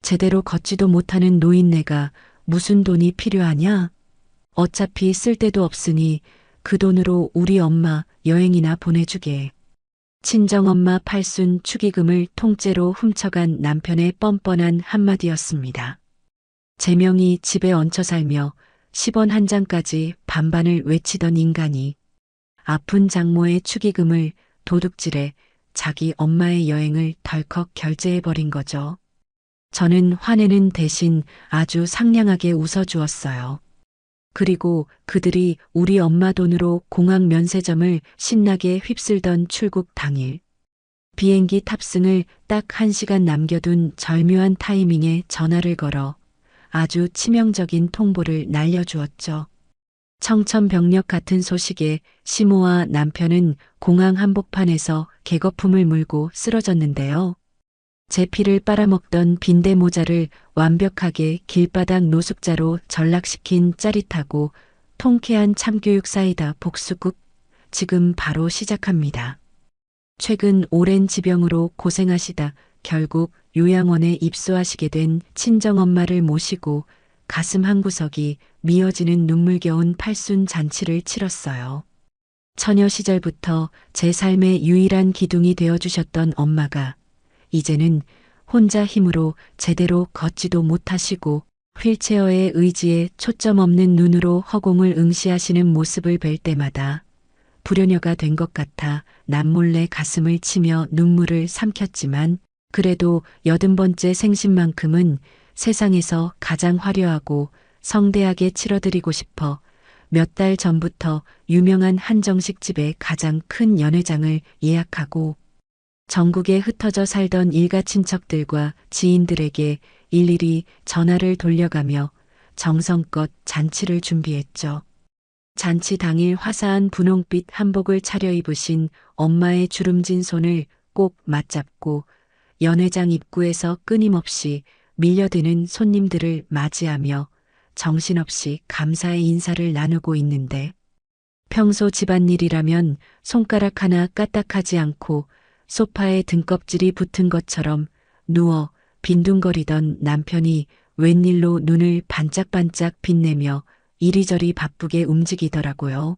제대로 걷지도 못하는 노인네가 무슨 돈이 필요하냐? 어차피 쓸 데도 없으니 그 돈으로 우리 엄마 여행이나 보내주게. 친정엄마 팔순 축의금을 통째로 훔쳐간 남편의 뻔뻔한 한마디였습니다. 제명이 집에 얹혀 살며 10원 한 장까지 반반을 외치던 인간이 아픈 장모의 축의금을 도둑질해 자기 엄마의 여행을 덜컥 결제해버린 거죠. 저는 화내는 대신 아주 상냥하게 웃어주었어요. 그리고 그들이 우리 엄마 돈으로 공항 면세점을 신나게 휩쓸던 출국 당일. 비행기 탑승을 딱 1시간 남겨둔 절묘한 타이밍에 전화를 걸어 아주 치명적인 통보를 날려주었죠. 청천벽력 같은 소식에 시모와 남편은 공항 한복판에서 개거품을 물고 쓰러졌는데요. 제 피를 빨아먹던 빈대 모자를 완벽하게 길바닥 노숙자로 전락시킨 짜릿하고 통쾌한 참교육 사이다 복수국, 지금 바로 시작합니다. 최근 오랜 지병으로 고생하시다 결국 요양원에 입소하시게 된 친정엄마를 모시고 가슴 한구석이 미어지는 눈물겨운 팔순 잔치를 치렀어요. 처녀 시절부터 제 삶의 유일한 기둥이 되어주셨던 엄마가 이제는 혼자 힘으로 제대로 걷지도 못하시고 휠체어의 의지에 초점 없는 눈으로 허공을 응시하시는 모습을 뵐 때마다 불효녀가 된 것 같아 남몰래 가슴을 치며 눈물을 삼켰지만 그래도 80번째 생신만큼은 세상에서 가장 화려하고 성대하게 치러드리고 싶어 몇 달 전부터 유명한 한정식 집에 가장 큰 연회장을 예약하고 전국에 흩어져 살던 일가 친척들과 지인들에게 일일이 전화를 돌려가며 정성껏 잔치를 준비했죠. 잔치 당일 화사한 분홍빛 한복을 차려입으신 엄마의 주름진 손을 꼭 맞잡고 연회장 입구에서 끊임없이 밀려드는 손님들을 맞이하며 정신없이 감사의 인사를 나누고 있는데 평소 집안일이라면 손가락 하나 까딱하지 않고 소파에 등껍질이 붙은 것처럼 누워 빈둥거리던 남편이 웬일로 눈을 반짝반짝 빛내며 이리저리 바쁘게 움직이더라고요.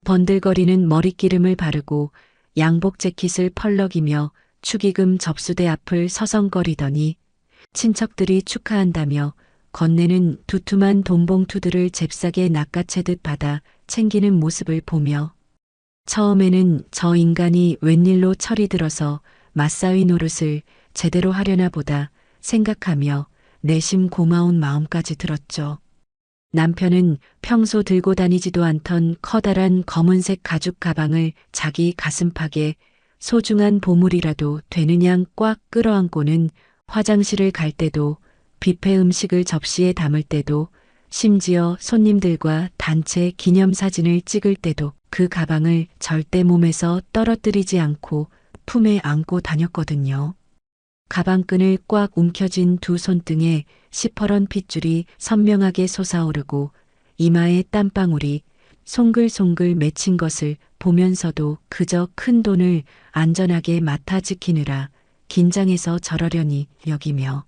번들거리는 머릿기름을 바르고 양복 재킷을 펄럭이며 축의금 접수대 앞을 서성거리더니 친척들이 축하한다며 건네는 두툼한 돈봉투들을 잽싸게 낚아채듯 받아 챙기는 모습을 보며 처음에는 저 인간이 웬일로 철이 들어서 맞사위 노릇을 제대로 하려나 보다 생각하며 내심 고마운 마음까지 들었죠. 남편은 평소 들고 다니지도 않던 커다란 검은색 가죽 가방을 자기 가슴팍에 소중한 보물이라도 되는 양 꽉 끌어안고는 화장실을 갈 때도 뷔페 음식을 접시에 담을 때도 심지어 손님들과 단체 기념사진을 찍을 때도 그 가방을 절대 몸에서 떨어뜨리지 않고 품에 안고 다녔거든요. 가방끈을 꽉 움켜쥔 두 손등에 시퍼런 핏줄이 선명하게 솟아오르고 이마에 땀방울이 송글송글 맺힌 것을 보면서도 그저 큰 돈을 안전하게 맡아 지키느라 긴장해서 저러려니 여기며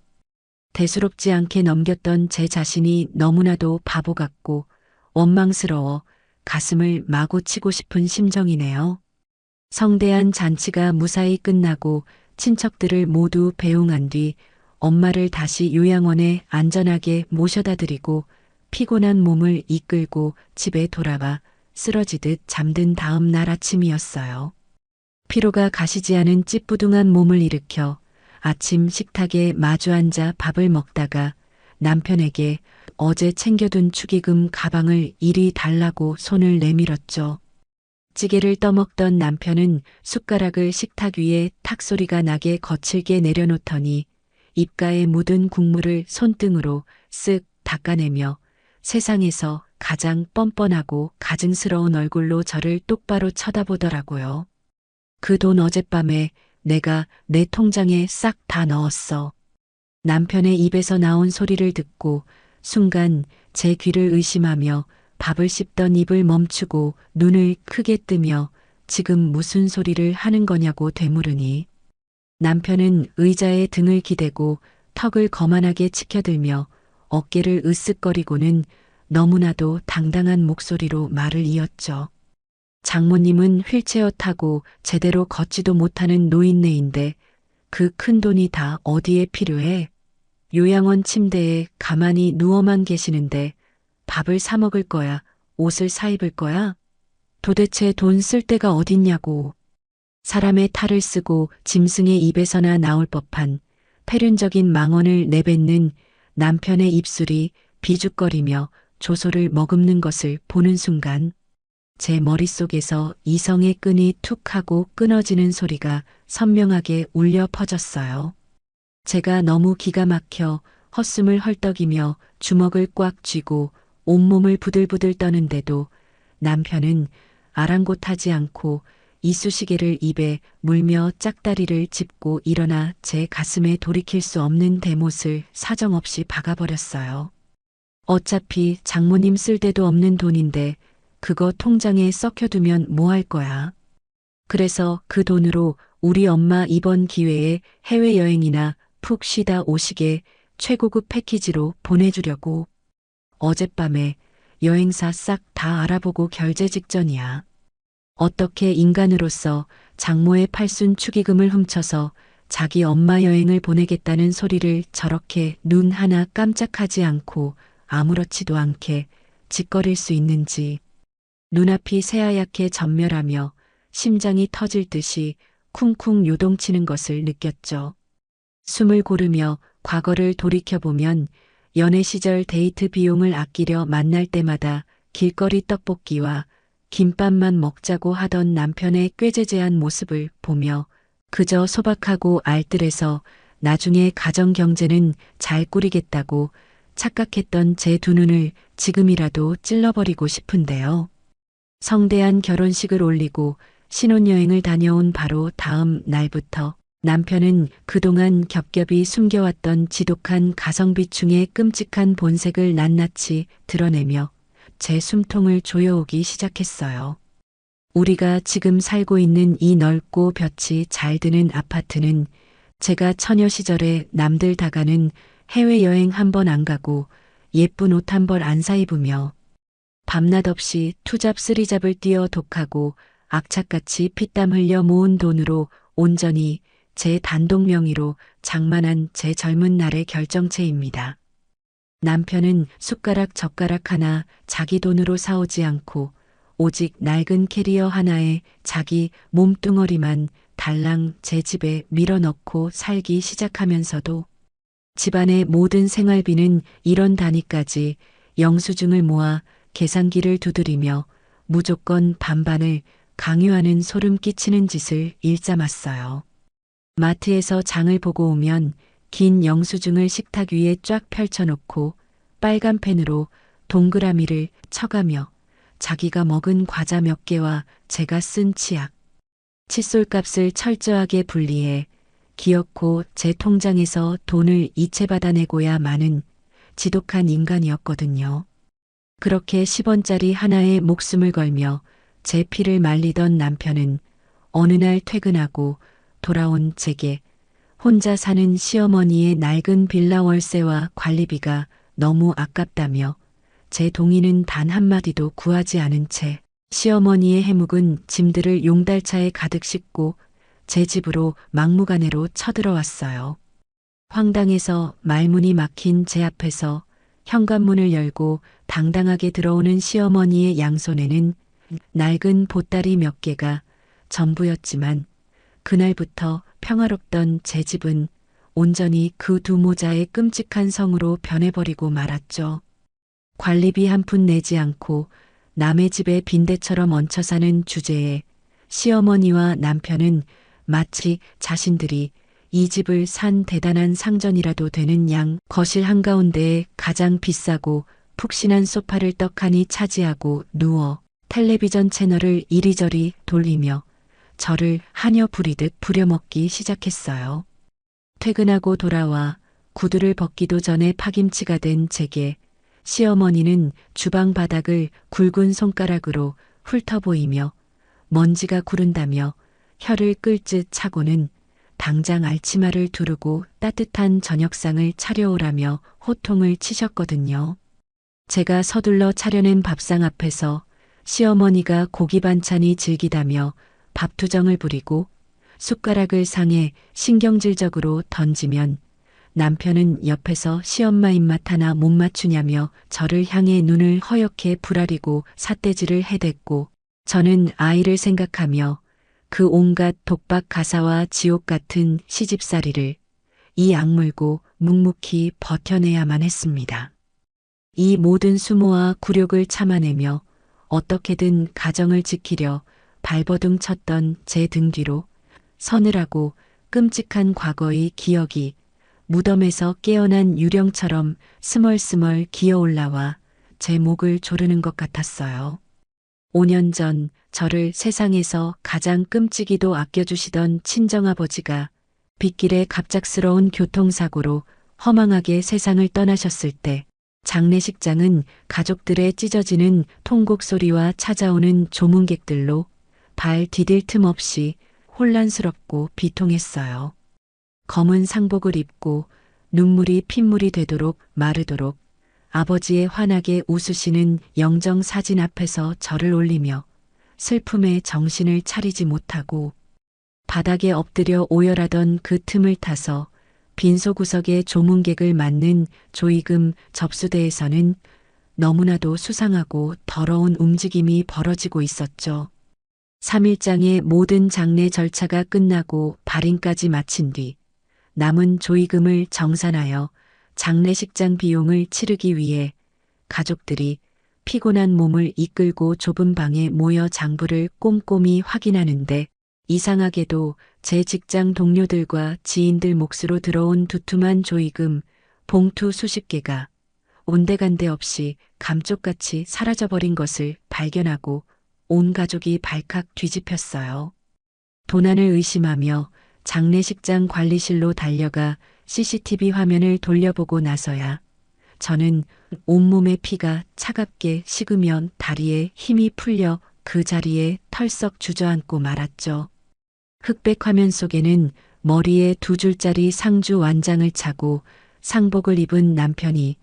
대수롭지 않게 넘겼던 제 자신이 너무나도 바보 같고 원망스러워 가슴을 마구 치고 싶은 심정이네요. 성대한 잔치가 무사히 끝나고 친척들을 모두 배웅한 뒤 엄마를 다시 요양원에 안전하게 모셔다 드리고 피곤한 몸을 이끌고 집에 돌아와 쓰러지듯 잠든 다음 날 아침이었어요. 피로가 가시지 않은 찌뿌둥한 몸을 일으켜 아침 식탁에 마주 앉아 밥을 먹다가 남편에게 어제 챙겨둔 축의금 가방을 이리 달라고 손을 내밀었죠. 찌개를 떠먹던 남편은 숟가락을 식탁 위에 탁 소리가 나게 거칠게 내려놓더니 입가에 묻은 국물을 손등으로 쓱 닦아내며 세상에서 가장 뻔뻔하고 가증스러운 얼굴로 저를 똑바로 쳐다보더라고요. 그 돈 어젯밤에 내가 내 통장에 싹 다 넣었어. 남편의 입에서 나온 소리를 듣고 순간 제 귀를 의심하며 밥을 씹던 입을 멈추고 눈을 크게 뜨며 지금 무슨 소리를 하는 거냐고 되물으니 남편은 의자에 등을 기대고 턱을 거만하게 치켜들며 어깨를 으쓱거리고는 너무나도 당당한 목소리로 말을 이었죠. 장모님은 휠체어 타고 제대로 걷지도 못하는 노인네인데 그 큰 돈이 다 어디에 필요해? 요양원 침대에 가만히 누워만 계시는데 밥을 사 먹을 거야? 옷을 사 입을 거야? 도대체 돈 쓸 데가 어딨냐고. 사람의 탈을 쓰고 짐승의 입에서나 나올 법한 패륜적인 망언을 내뱉는 남편의 입술이 비죽거리며 조소를 머금는 것을 보는 순간 제 머릿속에서 이성의 끈이 툭 하고 끊어지는 소리가 선명하게 울려 퍼졌어요. 제가 너무 기가 막혀 헛숨을 헐떡이며 주먹을 꽉 쥐고 온몸을 부들부들 떠는데도 남편은 아랑곳하지 않고 이쑤시개를 입에 물며 짝다리를 짚고 일어나 제 가슴에 돌이킬 수 없는 대못을 사정없이 박아버렸어요. 어차피 장모님 쓸 데도 없는 돈인데 그거 통장에 썩혀두면 뭐 할 거야. 그래서 그 돈으로 우리 엄마 이번 기회에 해외여행이나 푹 쉬다 오시게 최고급 패키지로 보내주려고. 어젯밤에 여행사 싹 다 알아보고 결제 직전이야. 어떻게 인간으로서 장모의 팔순 축의금을 훔쳐서 자기 엄마 여행을 보내겠다는 소리를 저렇게 눈 하나 깜짝하지 않고 아무렇지도 않게 짓거릴 수 있는지. 눈앞이 새하얗게 전멸하며 심장이 터질 듯이 쿵쿵 요동치는 것을 느꼈죠. 숨을 고르며 과거를 돌이켜보면 연애 시절 데이트 비용을 아끼려 만날 때마다 길거리 떡볶이와 김밥만 먹자고 하던 남편의 꾀죄죄한 모습을 보며 그저 소박하고 알뜰해서 나중에 가정 경제는 잘 꾸리겠다고 착각했던 제 두 눈을 지금이라도 찔러버리고 싶은데요. 성대한 결혼식을 올리고 신혼여행을 다녀온 바로 다음 날부터 남편은 그동안 겹겹이 숨겨왔던 지독한 가성비충의 끔찍한 본색을 낱낱이 드러내며 제 숨통을 조여오기 시작했어요. 우리가 지금 살고 있는 이 넓고 볕이 잘 드는 아파트는 제가 처녀 시절에 남들 다 가는 해외여행 한 번 안 가고 예쁜 옷 한 벌 안 사 입으며 밤낮 없이 투잡 쓰리잡을 뛰어 독하고 악착같이 피땀 흘려 모은 돈으로 온전히 제 단독 명의로 장만한 제 젊은 날의 결정체입니다. 남편은 숟가락 젓가락 하나 자기 돈으로 사오지 않고 오직 낡은 캐리어 하나에 자기 몸뚱어리만 달랑 제 집에 밀어넣고 살기 시작하면서도 집안의 모든 생활비는 이런 단위까지 영수증을 모아 계산기를 두드리며 무조건 반반을 강요하는 소름 끼치는 짓을 일삼았어요. 마트에서 장을 보고 오면 긴 영수증을 식탁 위에 쫙 펼쳐놓고 빨간 펜으로 동그라미를 쳐가며 자기가 먹은 과자 몇 개와 제가 쓴 치약, 칫솔값을 철저하게 분리해 기어코 제 통장에서 돈을 이체받아내고야 마는 지독한 인간이었거든요. 그렇게 10원짜리 하나에 목숨을 걸며 제 피를 말리던 남편은 어느 날 퇴근하고 돌아온 제게 혼자 사는 시어머니의 낡은 빌라 월세와 관리비가 너무 아깝다며 제 동의는 단 한마디도 구하지 않은 채 시어머니의 해묵은 짐들을 용달차에 가득 싣고 제 집으로 막무가내로 쳐들어왔어요. 황당해서 말문이 막힌 제 앞에서 현관문을 열고 당당하게 들어오는 시어머니의 양손에는 낡은 보따리 몇 개가 전부였지만 그날부터 평화롭던 제 집은 온전히 그 두 모자의 끔찍한 성으로 변해버리고 말았죠. 관리비 한 푼 내지 않고 남의 집에 빈대처럼 얹혀 사는 주제에 시어머니와 남편은 마치 자신들이 이 집을 산 대단한 상전이라도 되는 양 거실 한가운데에 가장 비싸고 푹신한 소파를 떡하니 차지하고 누워 텔레비전 채널을 이리저리 돌리며 저를 하녀 부리듯 부려먹기 시작했어요. 퇴근하고 돌아와 구두를 벗기도 전에 파김치가 된 제게 시어머니는 주방 바닥을 굵은 손가락으로 훑어보이며 먼지가 구른다며 혀를 끌듯 차고는 당장 알치마를 두르고 따뜻한 저녁상을 차려오라며 호통을 치셨거든요. 제가 서둘러 차려낸 밥상 앞에서 시어머니가 고기 반찬이 질기다며 밥투정을 부리고 숟가락을 상에 신경질적으로 던지면 남편은 옆에서 시엄마 입맛 하나 못 맞추냐며 저를 향해 눈을 허옇게 부라리고 삿대질을 해댔고 저는 아이를 생각하며 그 온갖 독박 가사와 지옥 같은 시집살이를 이 악물고 묵묵히 버텨내야만 했습니다. 이 모든 수모와 굴욕을 참아내며 어떻게든 가정을 지키려 발버둥 쳤던 제 등 뒤로 서늘하고 끔찍한 과거의 기억이 무덤에서 깨어난 유령처럼 스멀스멀 기어 올라와 제 목을 조르는 것 같았어요. 5년 전 저를 세상에서 가장 끔찍이도 아껴주시던 친정아버지가 빗길에 갑작스러운 교통사고로 허망하게 세상을 떠나셨을 때 장례식장은 가족들의 찢어지는 통곡 소리와 찾아오는 조문객들로 발 디딜 틈 없이 혼란스럽고 비통했어요. 검은 상복을 입고 눈물이 핏물이 되도록 마르도록 아버지의 환하게 웃으시는 영정 사진 앞에서 절을 올리며 슬픔에 정신을 차리지 못하고 바닥에 엎드려 오열하던 그 틈을 타서 빈소구석에 조문객을 맞는 조이금 접수대에서는 너무나도 수상하고 더러운 움직임이 벌어지고 있었죠. 3일장의 모든 장례 절차가 끝나고 발인까지 마친 뒤 남은 조이금을 정산하여 장례식장 비용을 치르기 위해 가족들이 피곤한 몸을 이끌고 좁은 방에 모여 장부를 꼼꼼히 확인하는데 이상하게도 제 직장 동료들과 지인들 몫으로 들어온 두툼한 조이금 봉투 수십 개가 온데간데 없이 감쪽같이 사라져버린 것을 발견하고 온 가족이 발칵 뒤집혔어요. 도난을 의심하며 장례식장 관리실로 달려가 CCTV 화면을 돌려보고 나서야 저는 온몸의 피가 차갑게 식으면 다리에 힘이 풀려 그 자리에 털썩 주저앉고 말았죠. 흑백 화면 속에는 머리에 2줄짜리 상주 완장을 차고 상복을 입은 남편이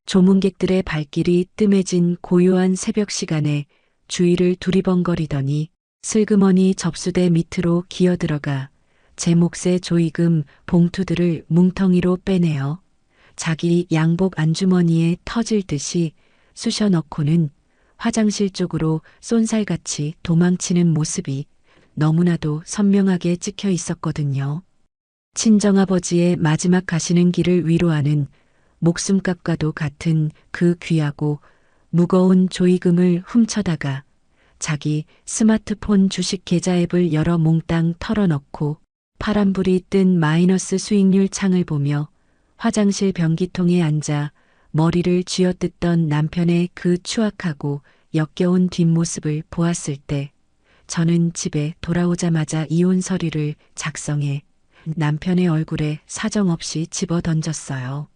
조문객들의 발길이 뜸해진 고요한 새벽 시간에 주위를 두리번거리더니 슬그머니 접수대 밑으로 기어들어가 제 몫의 조이금 봉투들을 뭉텅이로 빼내어 자기 양복 안주머니에 터질 듯이 쑤셔 넣고는 화장실 쪽으로 쏜살같이 도망치는 모습이 너무나도 선명하게 찍혀 있었거든요. 친정아버지의 마지막 가시는 길을 위로하는 목숨값과도 같은 그 귀하고 무거운 조이금을 훔쳐다가 자기 스마트폰 주식 계좌 앱을 열어 몽땅 털어넣고 파란불이 뜬 마이너스 수익률 창을 보며 화장실 변기통에 앉아 머리를 쥐어뜯던 남편의 그 추악하고 역겨운 뒷모습을 보았을 때 저는 집에 돌아오자마자 이혼 서류를 작성해 남편의 얼굴에 사정없이 집어던졌어요.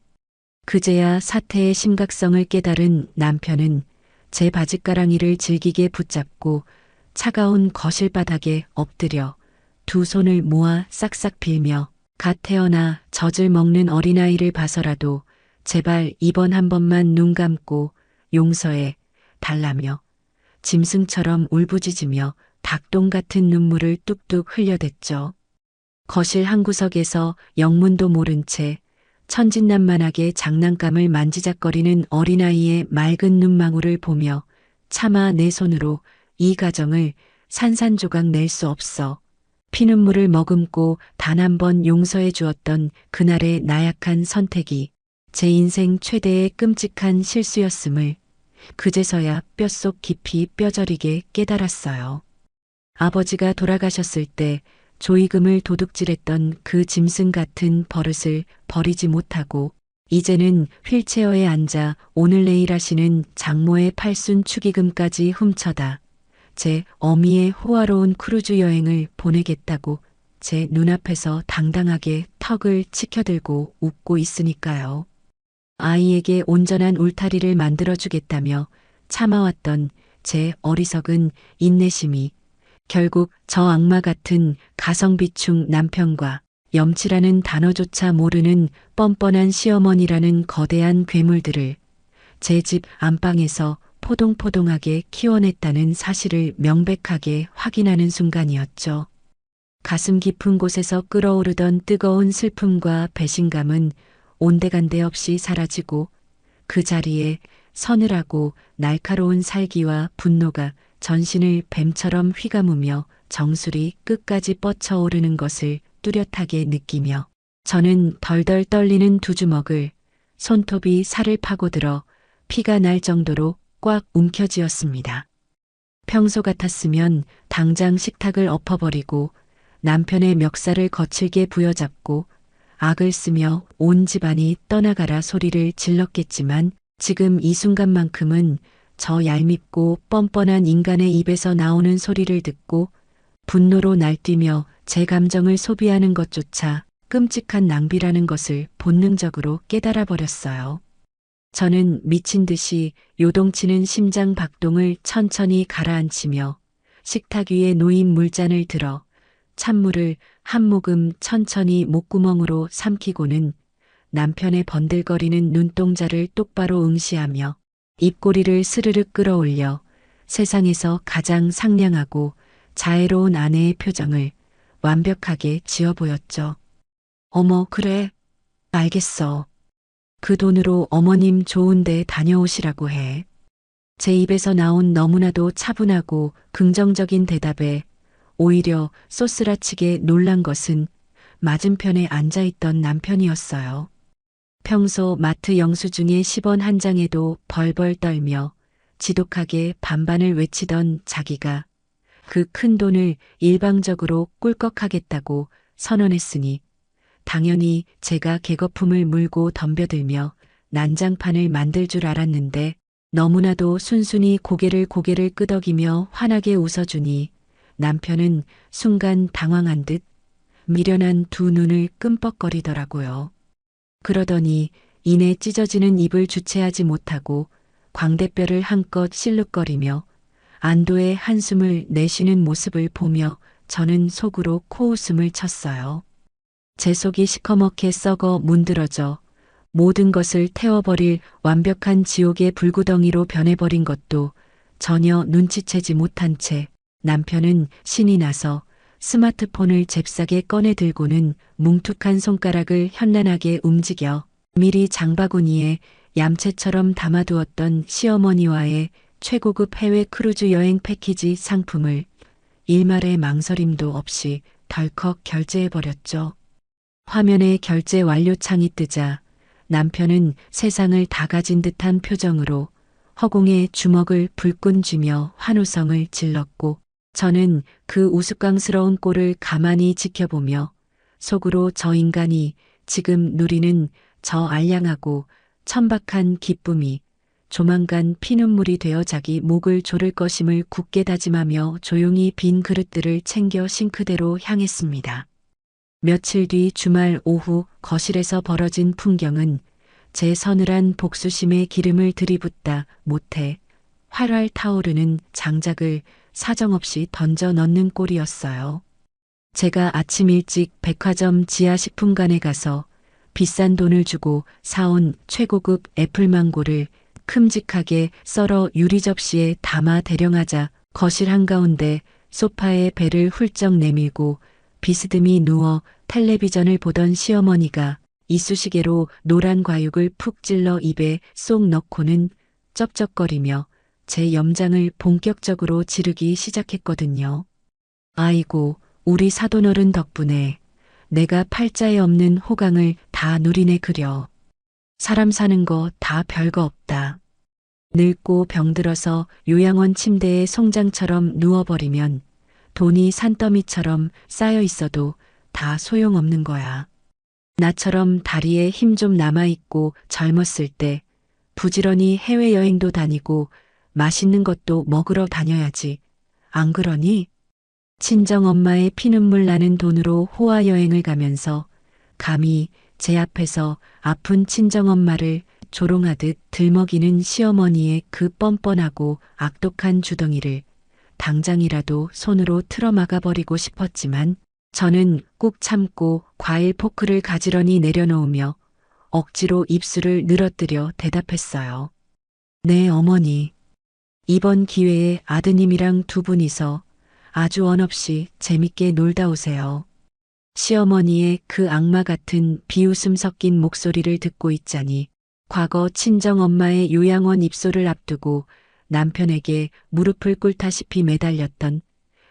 그제야 사태의 심각성을 깨달은 남편은 제 바짓가랑이를 질기게 붙잡고 차가운 거실 바닥에 엎드려 두 손을 모아 싹싹 빌며 갓 태어나 젖을 먹는 어린아이를 봐서라도 제발 이번 한 번만 눈 감고 용서해 달라며 짐승처럼 울부짖으며 닭똥 같은 눈물을 뚝뚝 흘려댔죠. 거실 한 구석에서 영문도 모른 채 천진난만하게 장난감을 만지작거리는 어린아이의 맑은 눈망울을 보며 차마 내 손으로 이 가정을 산산조각 낼 수 없어 피눈물을 머금고 단 한 번 용서해 주었던 그날의 나약한 선택이 제 인생 최대의 끔찍한 실수였음을 그제서야 뼛속 깊이 뼈저리게 깨달았어요. 아버지가 돌아가셨을 때 조이금을 도둑질했던 그 짐승 같은 버릇을 버리지 못하고 이제는 휠체어에 앉아 오늘 내일 하시는 장모의 팔순 축의금까지 훔쳐다 제 어미의 호화로운 크루즈 여행을 보내겠다고 제 눈앞에서 당당하게 턱을 치켜들고 웃고 있으니까요. 아이에게 온전한 울타리를 만들어주겠다며 참아왔던 제 어리석은 인내심이 결국 저 악마 같은 가성비충 남편과 염치라는 단어조차 모르는 뻔뻔한 시어머니라는 거대한 괴물들을 제 집 안방에서 포동포동하게 키워냈다는 사실을 명백하게 확인하는 순간이었죠. 가슴 깊은 곳에서 끓어오르던 뜨거운 슬픔과 배신감은 온데간데 없이 사라지고 그 자리에 서늘하고 날카로운 살기와 분노가 전신을 뱀처럼 휘감으며 정수리 끝까지 뻗쳐오르는 것을 뚜렷하게 느끼며 저는 덜덜 떨리는 두 주먹을 손톱이 살을 파고들어 피가 날 정도로 꽉 움켜쥐었습니다. 평소 같았으면 당장 식탁을 엎어버리고 남편의 멱살을 거칠게 부여잡고 악을 쓰며 온 집안이 떠나가라 소리를 질렀겠지만 지금 이 순간만큼은 저 얄밉고 뻔뻔한 인간의 입에서 나오는 소리를 듣고 분노로 날뛰며 제 감정을 소비하는 것조차 끔찍한 낭비라는 것을 본능적으로 깨달아 버렸어요. 저는 미친 듯이 요동치는 심장 박동을 천천히 가라앉히며 식탁 위에 놓인 물잔을 들어 찬물을 한 모금 천천히 목구멍으로 삼키고는 남편의 번들거리는 눈동자를 똑바로 응시하며 입꼬리를 스르륵 끌어올려 세상에서 가장 상냥하고 자애로운 아내의 표정을 완벽하게 지어 보였죠. 어머, 그래. 알겠어. 그 돈으로 어머님 좋은 데 다녀오시라고 해. 제 입에서 나온 너무나도 차분하고 긍정적인 대답에 오히려 쏘스라치게 놀란 것은 맞은편에 앉아있던 남편이었어요. 평소 마트 영수증의 10원 한 장에도 벌벌 떨며 지독하게 반반을 외치던 자기가 그 큰 돈을 일방적으로 꿀꺽하겠다고 선언했으니 당연히 제가 개거품을 물고 덤벼들며 난장판을 만들 줄 알았는데 너무나도 순순히 고개를 끄덕이며 환하게 웃어주니 남편은 순간 당황한 듯 미련한 두 눈을 끔뻑거리더라고요. 그러더니 이내 찢어지는 입을 주체하지 못하고 광대뼈를 한껏 실룩거리며 안도의 한숨을 내쉬는 모습을 보며 저는 속으로 코웃음을 쳤어요. 제 속이 시커멓게 썩어 문드러져 모든 것을 태워버릴 완벽한 지옥의 불구덩이로 변해버린 것도 전혀 눈치채지 못한 채 남편은 신이 나서 스마트폰을 잽싸게 꺼내 들고는 뭉툭한 손가락을 현란하게 움직여 미리 장바구니에 얌체처럼 담아두었던 시어머니와의 최고급 해외 크루즈 여행 패키지 상품을 일말의 망설임도 없이 덜컥 결제해버렸죠. 화면에 결제 완료창이 뜨자 남편은 세상을 다 가진 듯한 표정으로 허공에 주먹을 불끈 쥐며 환호성을 질렀고 저는 그 우스꽝스러운 꼴을 가만히 지켜보며 속으로 저 인간이 지금 누리는 저 알량하고 천박한 기쁨이 조만간 피눈물이 되어 자기 목을 조를 것임을 굳게 다짐하며 조용히 빈 그릇들을 챙겨 싱크대로 향했습니다. 며칠 뒤 주말 오후 거실에서 벌어진 풍경은 제 서늘한 복수심에 기름을 들이붓다 못해 활활 타오르는 장작을 사정없이 던져 넣는 꼴이었어요. 제가 아침 일찍 백화점 지하식품관에 가서 비싼 돈을 주고 사온 최고급 애플망고를 큼직하게 썰어 유리 접시에 담아 대령하자 거실 한가운데 소파에 배를 훌쩍 내밀고 비스듬히 누워 텔레비전을 보던 시어머니가 이쑤시개로 노란 과육을 푹 찔러 입에 쏙 넣고는 쩝쩝거리며 제 염장을 본격적으로 지르기 시작했거든요. 아이고, 우리 사돈어른 덕분에 내가 팔자에 없는 호강을 다 누리네 그려. 사람 사는 거 다 별거 없다. 늙고 병들어서 요양원 침대에 송장처럼 누워버리면 돈이 산더미처럼 쌓여 있어도 다 소용없는 거야. 나처럼 다리에 힘 좀 남아있고 젊었을 때 부지런히 해외여행도 다니고 맛있는 것도 먹으러 다녀야지. 안 그러니? 친정엄마의 피눈물 나는 돈으로 호화여행을 가면서 감히 제 앞에서 아픈 친정엄마를 조롱하듯 들먹이는 시어머니의 그 뻔뻔하고 악독한 주덩이를 당장이라도 손으로 틀어막아버리고 싶었지만 저는 꾹 참고 과일 포크를 가지런히 내려놓으며 억지로 입술을 늘어뜨려 대답했어요. 네, 어머니. 이번 기회에 아드님이랑 두 분이서 아주 원없이 재밌게 놀다 오세요. 시어머니의 그 악마 같은 비웃음 섞인 목소리를 듣고 있자니 과거 친정엄마의 요양원 입소를 앞두고 남편에게 무릎을 꿇다시피 매달렸던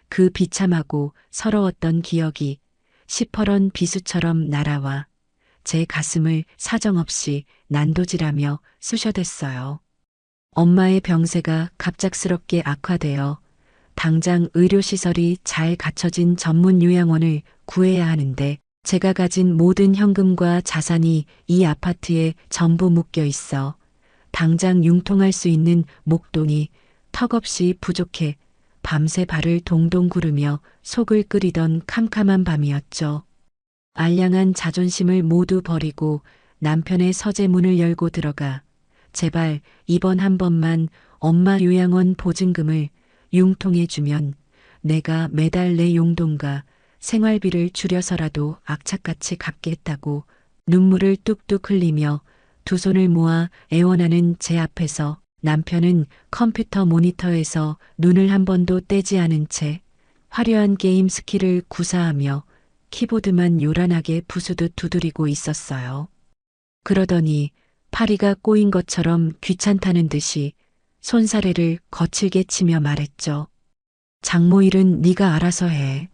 그 비참하고 서러웠던 기억이 시퍼런 비수처럼 날아와 제 가슴을 사정없이 난도질하며 쑤셔댔어요. 엄마의 병세가 갑작스럽게 악화되어 당장 의료시설이 잘 갖춰진 전문 요양원을 구해야 하는데 제가 가진 모든 현금과 자산이 이 아파트에 전부 묶여 있어 당장 융통할 수 있는 목돈이 턱없이 부족해 밤새 발을 동동 구르며 속을 끓이던 캄캄한 밤이었죠. 알량한 자존심을 모두 버리고 남편의 서재 문을 열고 들어가 제발 이번 한 번만 엄마 요양원 보증금을 융통해주면 내가 매달 내 용돈과 생활비를 줄여서라도 악착같이 갚겠다고 눈물을 뚝뚝 흘리며 두 손을 모아 애원하는 제 앞에서 남편은 컴퓨터 모니터에서 눈을 한 번도 떼지 않은 채 화려한 게임 스킬을 구사하며 키보드만 요란하게 부수듯 두드리고 있었어요. 그러더니 파리가 꼬인 것처럼 귀찮다는 듯이 손사래를 거칠게 치며 말했죠. 장모 일은 네가 알아서 해.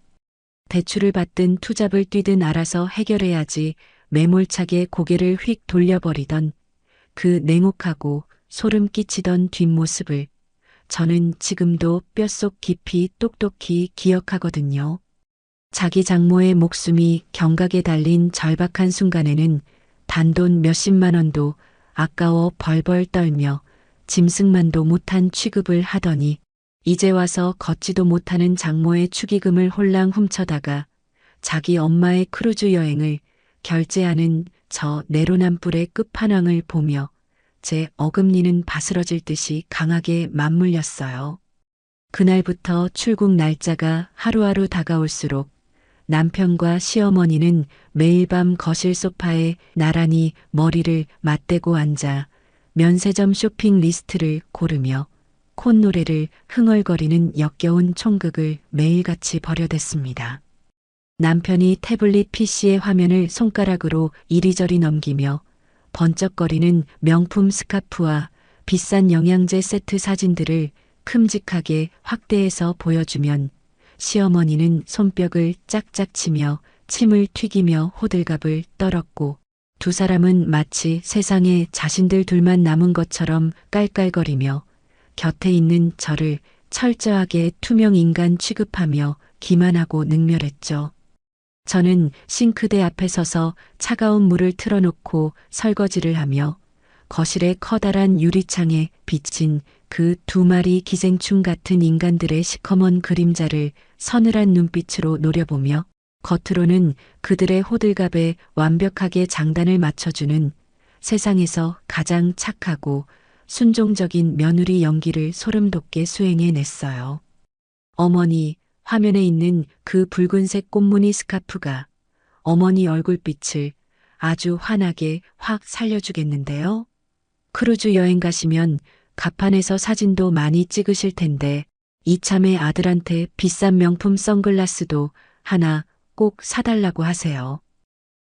대출을 받든 투잡을 뛰든 알아서 해결해야지. 매몰차게 고개를 휙 돌려버리던 그 냉혹하고 소름 끼치던 뒷모습을 저는 지금도 뼛속 깊이 똑똑히 기억하거든요. 자기 장모의 목숨이 경각에 달린 절박한 순간에는 단돈 몇십만 원도 아까워 벌벌 떨며 짐승만도 못한 취급을 하더니 이제 와서 걷지도 못하는 장모의 축의금을 홀랑 훔쳐다가 자기 엄마의 크루즈 여행을 결제하는 저 내로남불의 끝판왕을 보며 제 어금니는 바스러질 듯이 강하게 맞물렸어요. 그날부터 출국 날짜가 하루하루 다가올수록 남편과 시어머니는 매일 밤 거실 소파에 나란히 머리를 맞대고 앉아 면세점 쇼핑 리스트를 고르며 콧노래를 흥얼거리는 역겨운 총극을 매일같이 벌여댔습니다. 남편이 태블릿 PC의 화면을 손가락으로 이리저리 넘기며 번쩍거리는 명품 스카프와 비싼 영양제 세트 사진들을 큼직하게 확대해서 보여주면 시어머니는 손뼉을 짝짝 치며 침을 튀기며 호들갑을 떨었고 두 사람은 마치 세상에 자신들 둘만 남은 것처럼 깔깔거리며 곁에 있는 저를 철저하게 투명 인간 취급하며 기만하고 능멸했죠. 저는 싱크대 앞에 서서 차가운 물을 틀어놓고 설거지를 하며 거실의 커다란 유리창에 비친 그 두 마리 기생충 같은 인간들의 시커먼 그림자를 서늘한 눈빛으로 노려보며 겉으로는 그들의 호들갑에 완벽하게 장단을 맞춰주는 세상에서 가장 착하고 순종적인 며느리 연기를 소름돋게 수행해냈어요. 어머니, 화면에 있는 그 붉은색 꽃무늬 스카프가 어머니 얼굴빛을 아주 환하게 확 살려주겠는데요. 크루즈 여행 가시면 가판에서 사진도 많이 찍으실 텐데 이참에 아들한테 비싼 명품 선글라스도 하나 꼭 사달라고 하세요.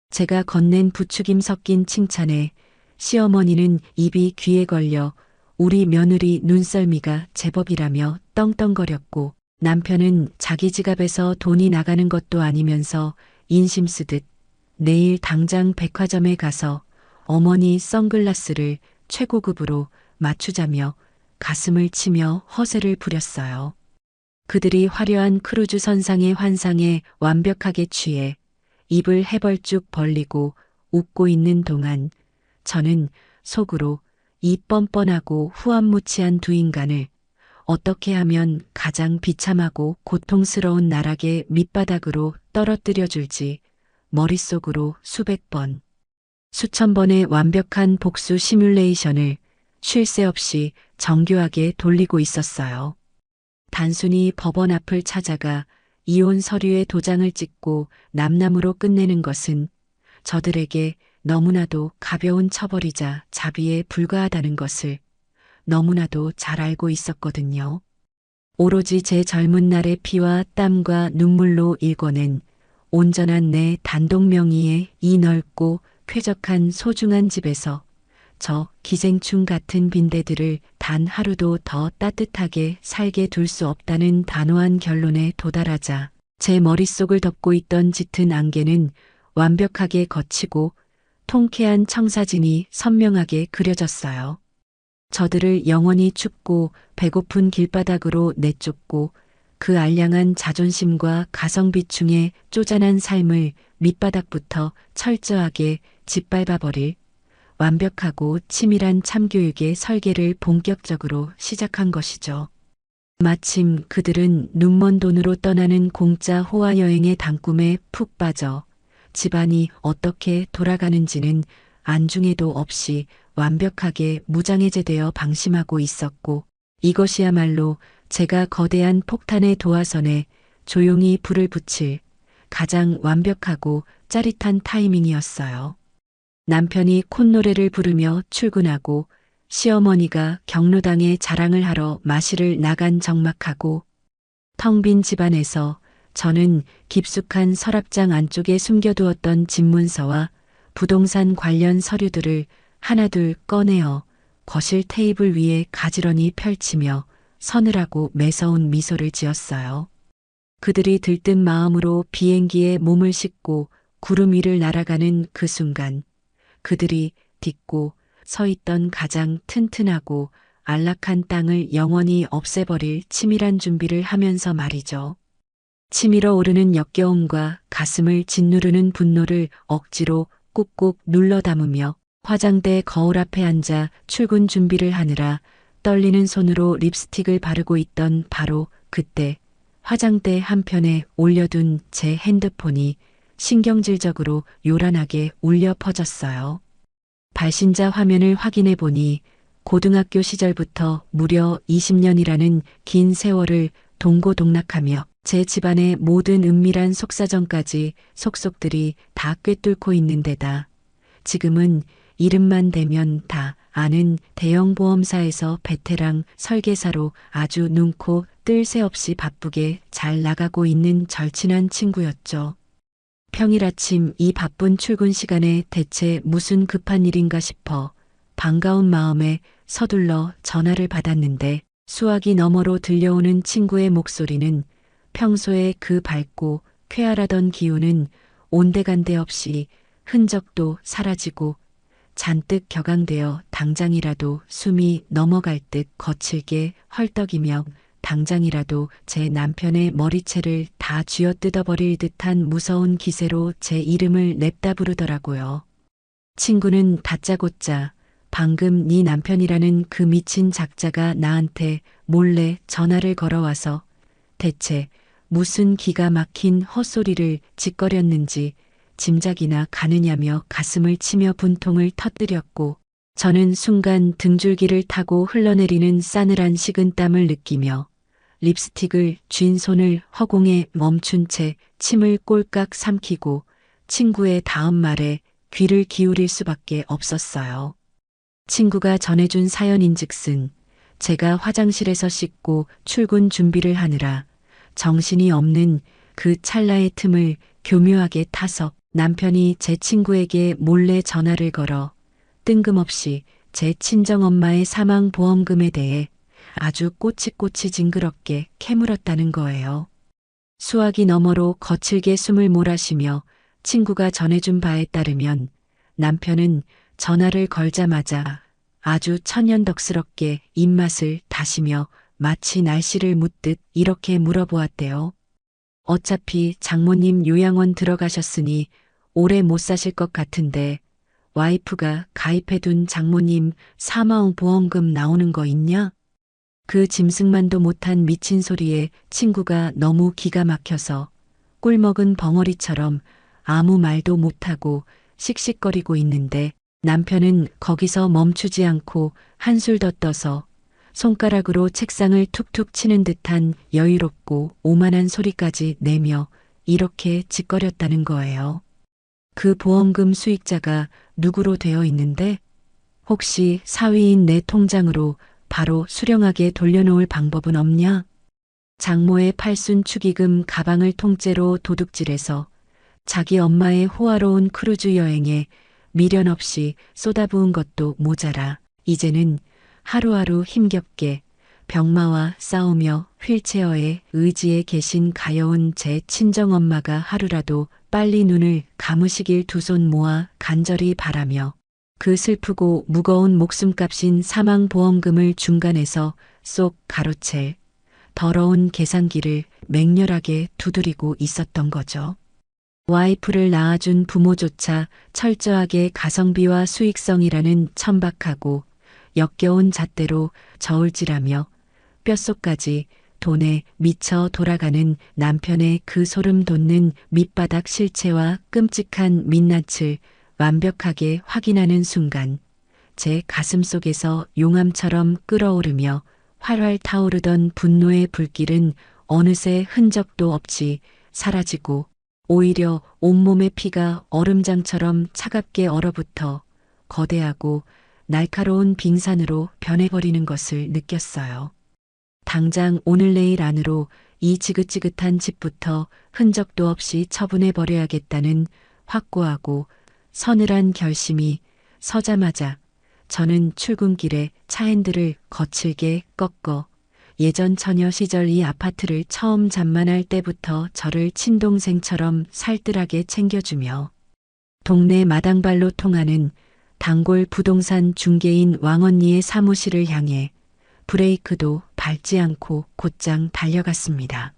제가 건넨 부추김 섞인 칭찬에 시어머니는 입이 귀에 걸려 우리 며느리 눈썰미가 제법이라며 떵떵거렸고 남편은 자기 지갑에서 돈이 나가는 것도 아니면서 인심 쓰듯 내일 당장 백화점에 가서 어머니 선글라스를 최고급으로 맞추자며 가슴을 치며 허세를 부렸어요. 그들이 화려한 크루즈 선상의 환상에 완벽하게 취해 입을 해벌쭉 벌리고 웃고 있는 동안 저는 속으로 이 뻔뻔하고 후안무치한 두 인간을 어떻게 하면 가장 비참하고 고통스러운 나락의 밑바닥으로 떨어뜨려 줄지 머릿속으로 수백 번, 수천 번의 완벽한 복수 시뮬레이션을 쉴 새 없이 정교하게 돌리고 있었어요. 단순히 법원 앞을 찾아가 이혼 서류에 도장을 찍고 남남으로 끝내는 것은 저들에게 너무나도 가벼운 처벌이자 자비에 불과하다는 것을 너무나도 잘 알고 있었거든요. 오로지 제 젊은 날의 피와 땀과 눈물로 일궈낸 온전한 내 단독 명의의 이 넓고 쾌적한 소중한 집에서 저 기생충 같은 빈대들을 단 하루도 더 따뜻하게 살게 둘 수 없다는 단호한 결론에 도달하자 제 머릿속을 덮고 있던 짙은 안개는 완벽하게 걷히고 통쾌한 청사진이 선명하게 그려졌어요. 저들을 영원히 춥고 배고픈 길바닥으로 내쫓고 그 알량한 자존심과 가성비충의 쪼잔한 삶을 밑바닥부터 철저하게 짓밟아버릴 완벽하고 치밀한 참교육의 설계를 본격적으로 시작한 것이죠. 마침 그들은 눈먼 돈으로 떠나는 공짜 호화 여행의 단꿈에 푹 빠져 집안이 어떻게 돌아가는지는 안중에도 없이 완벽하게 무장해제되어 방심하고 있었고 이것이야말로 제가 거대한 폭탄의 도화선에 조용히 불을 붙일 가장 완벽하고 짜릿한 타이밍이었어요. 남편이 콧노래를 부르며 출근하고 시어머니가 경로당에 자랑을 하러 마실을 나간 적막하고 텅 빈 집안에서 저는 깊숙한 서랍장 안쪽에 숨겨두었던 집문서와 부동산 관련 서류들을 하나둘 꺼내어 거실 테이블 위에 가지런히 펼치며 서늘하고 매서운 미소를 지었어요. 그들이 들뜬 마음으로 비행기에 몸을 싣고 구름 위를 날아가는 그 순간 그들이 딛고 서 있던 가장 튼튼하고 안락한 땅을 영원히 없애버릴 치밀한 준비를 하면서 말이죠. 치밀어 오르는 역겨움과 가슴을 짓누르는 분노를 억지로 꾹꾹 눌러 담으며 화장대 거울 앞에 앉아 출근 준비를 하느라 떨리는 손으로 립스틱을 바르고 있던 바로 그때 화장대 한편에 올려둔 제 핸드폰이 신경질적으로 요란하게 울려 퍼졌어요. 발신자 화면을 확인해 보니 고등학교 시절부터 무려 20년이라는 긴 세월을 동고동락하며 제 집안의 모든 은밀한 속사정까지 속속들이 다 꿰뚫고 있는 데다 지금은 이름만 대면 다 아는 대형 보험사에서 베테랑 설계사로 아주 눈코 뜰 새 없이 바쁘게 잘 나가고 있는 절친한 친구였죠. 평일 아침 이 바쁜 출근 시간에 대체 무슨 급한 일인가 싶어 반가운 마음에 서둘러 전화를 받았는데 수화기 너머로 들려오는 친구의 목소리는 평소에 그 밝고 쾌활하던 기운은 온데간데 없이 흔적도 사라지고 잔뜩 격앙되어 당장이라도 숨이 넘어갈 듯 거칠게 헐떡이며 당장이라도 제 남편의 머리채를 다 쥐어뜯어버릴 듯한 무서운 기세로 제 이름을 냅다 부르더라고요. 친구는 다짜고짜 방금 네 남편이라는 그 미친 작자가 나한테 몰래 전화를 걸어와서 대체 무슨 기가 막힌 헛소리를 짓거렸는지 짐작이나 가느냐며 가슴을 치며 분통을 터뜨렸고 저는 순간 등줄기를 타고 흘러내리는 싸늘한 식은땀을 느끼며 립스틱을 쥔 손을 허공에 멈춘 채 침을 꼴깍 삼키고 친구의 다음 말에 귀를 기울일 수밖에 없었어요. 친구가 전해준 사연인즉슨 제가 화장실에서 씻고 출근 준비를 하느라 정신이 없는 그 찰나의 틈을 교묘하게 타서 남편이 제 친구에게 몰래 전화를 걸어 뜬금없이 제 친정엄마의 사망보험금에 대해 아주 꼬치꼬치 징그럽게 캐물었다는 거예요. 수화기 너머로 거칠게 숨을 몰아쉬며 친구가 전해준 바에 따르면 남편은 전화를 걸자마자 아주 천연덕스럽게 입맛을 다시며 마치 날씨를 묻듯 이렇게 물어보았대요. 어차피 장모님 요양원 들어가셨으니 오래 못 사실 것 같은데 와이프가 가입해둔 장모님 사망보험금 나오는 거 있냐? 그 짐승만도 못한 미친 소리에 친구가 너무 기가 막혀서 꿀먹은 벙어리처럼 아무 말도 못하고 씩씩거리고 있는데 남편은 거기서 멈추지 않고 한술 더 떠서 손가락으로 책상을 툭툭 치는 듯한 여유롭고 오만한 소리까지 내며 이렇게 짓거렸다는 거예요. 그 보험금 수익자가 누구로 되어 있는데 혹시 사위인 내 통장으로 바로 수령하게 돌려놓을 방법은 없냐? 장모의 팔순 축의금 가방을 통째로 도둑질해서 자기 엄마의 호화로운 크루즈 여행에 미련 없이 쏟아부은 것도 모자라 이제는 하루하루 힘겹게 병마와 싸우며 휠체어에 의지해 계신 가여운 제 친정엄마가 하루라도 빨리 눈을 감으시길 두 손 모아 간절히 바라며 그 슬프고 무거운 목숨값인 사망보험금을 중간에서 쏙 가로챌 더러운 계산기를 맹렬하게 두드리고 있었던 거죠. 와이프를 낳아준 부모조차 철저하게 가성비와 수익성이라는 천박하고 역겨운 잣대로 저울질하며 뼛속까지 돈에 미쳐 돌아가는 남편의 그 소름 돋는 밑바닥 실체와 끔찍한 민낯을 완벽하게 확인하는 순간 제 가슴 속에서 용암처럼 끓어오르며 활활 타오르던 분노의 불길은 어느새 흔적도 없이 사라지고 오히려 온몸의 피가 얼음장처럼 차갑게 얼어붙어 거대하고 날카로운 빙산으로 변해버리는 것을 느꼈어요. 당장 오늘 내일 안으로 이 지긋지긋한 집부터 흔적도 없이 처분해버려야겠다는 확고하고 서늘한 결심이 서자마자 저는 출근길에 차핸들을 거칠게 꺾어 예전 처녀 시절 이 아파트를 처음 잠만할 때부터 저를 친동생처럼 살뜰하게 챙겨주며 동네 마당발로 통하는 단골 부동산 중개인 왕언니의 사무실을 향해 브레이크도 밟지 않고 곧장 달려갔습니다.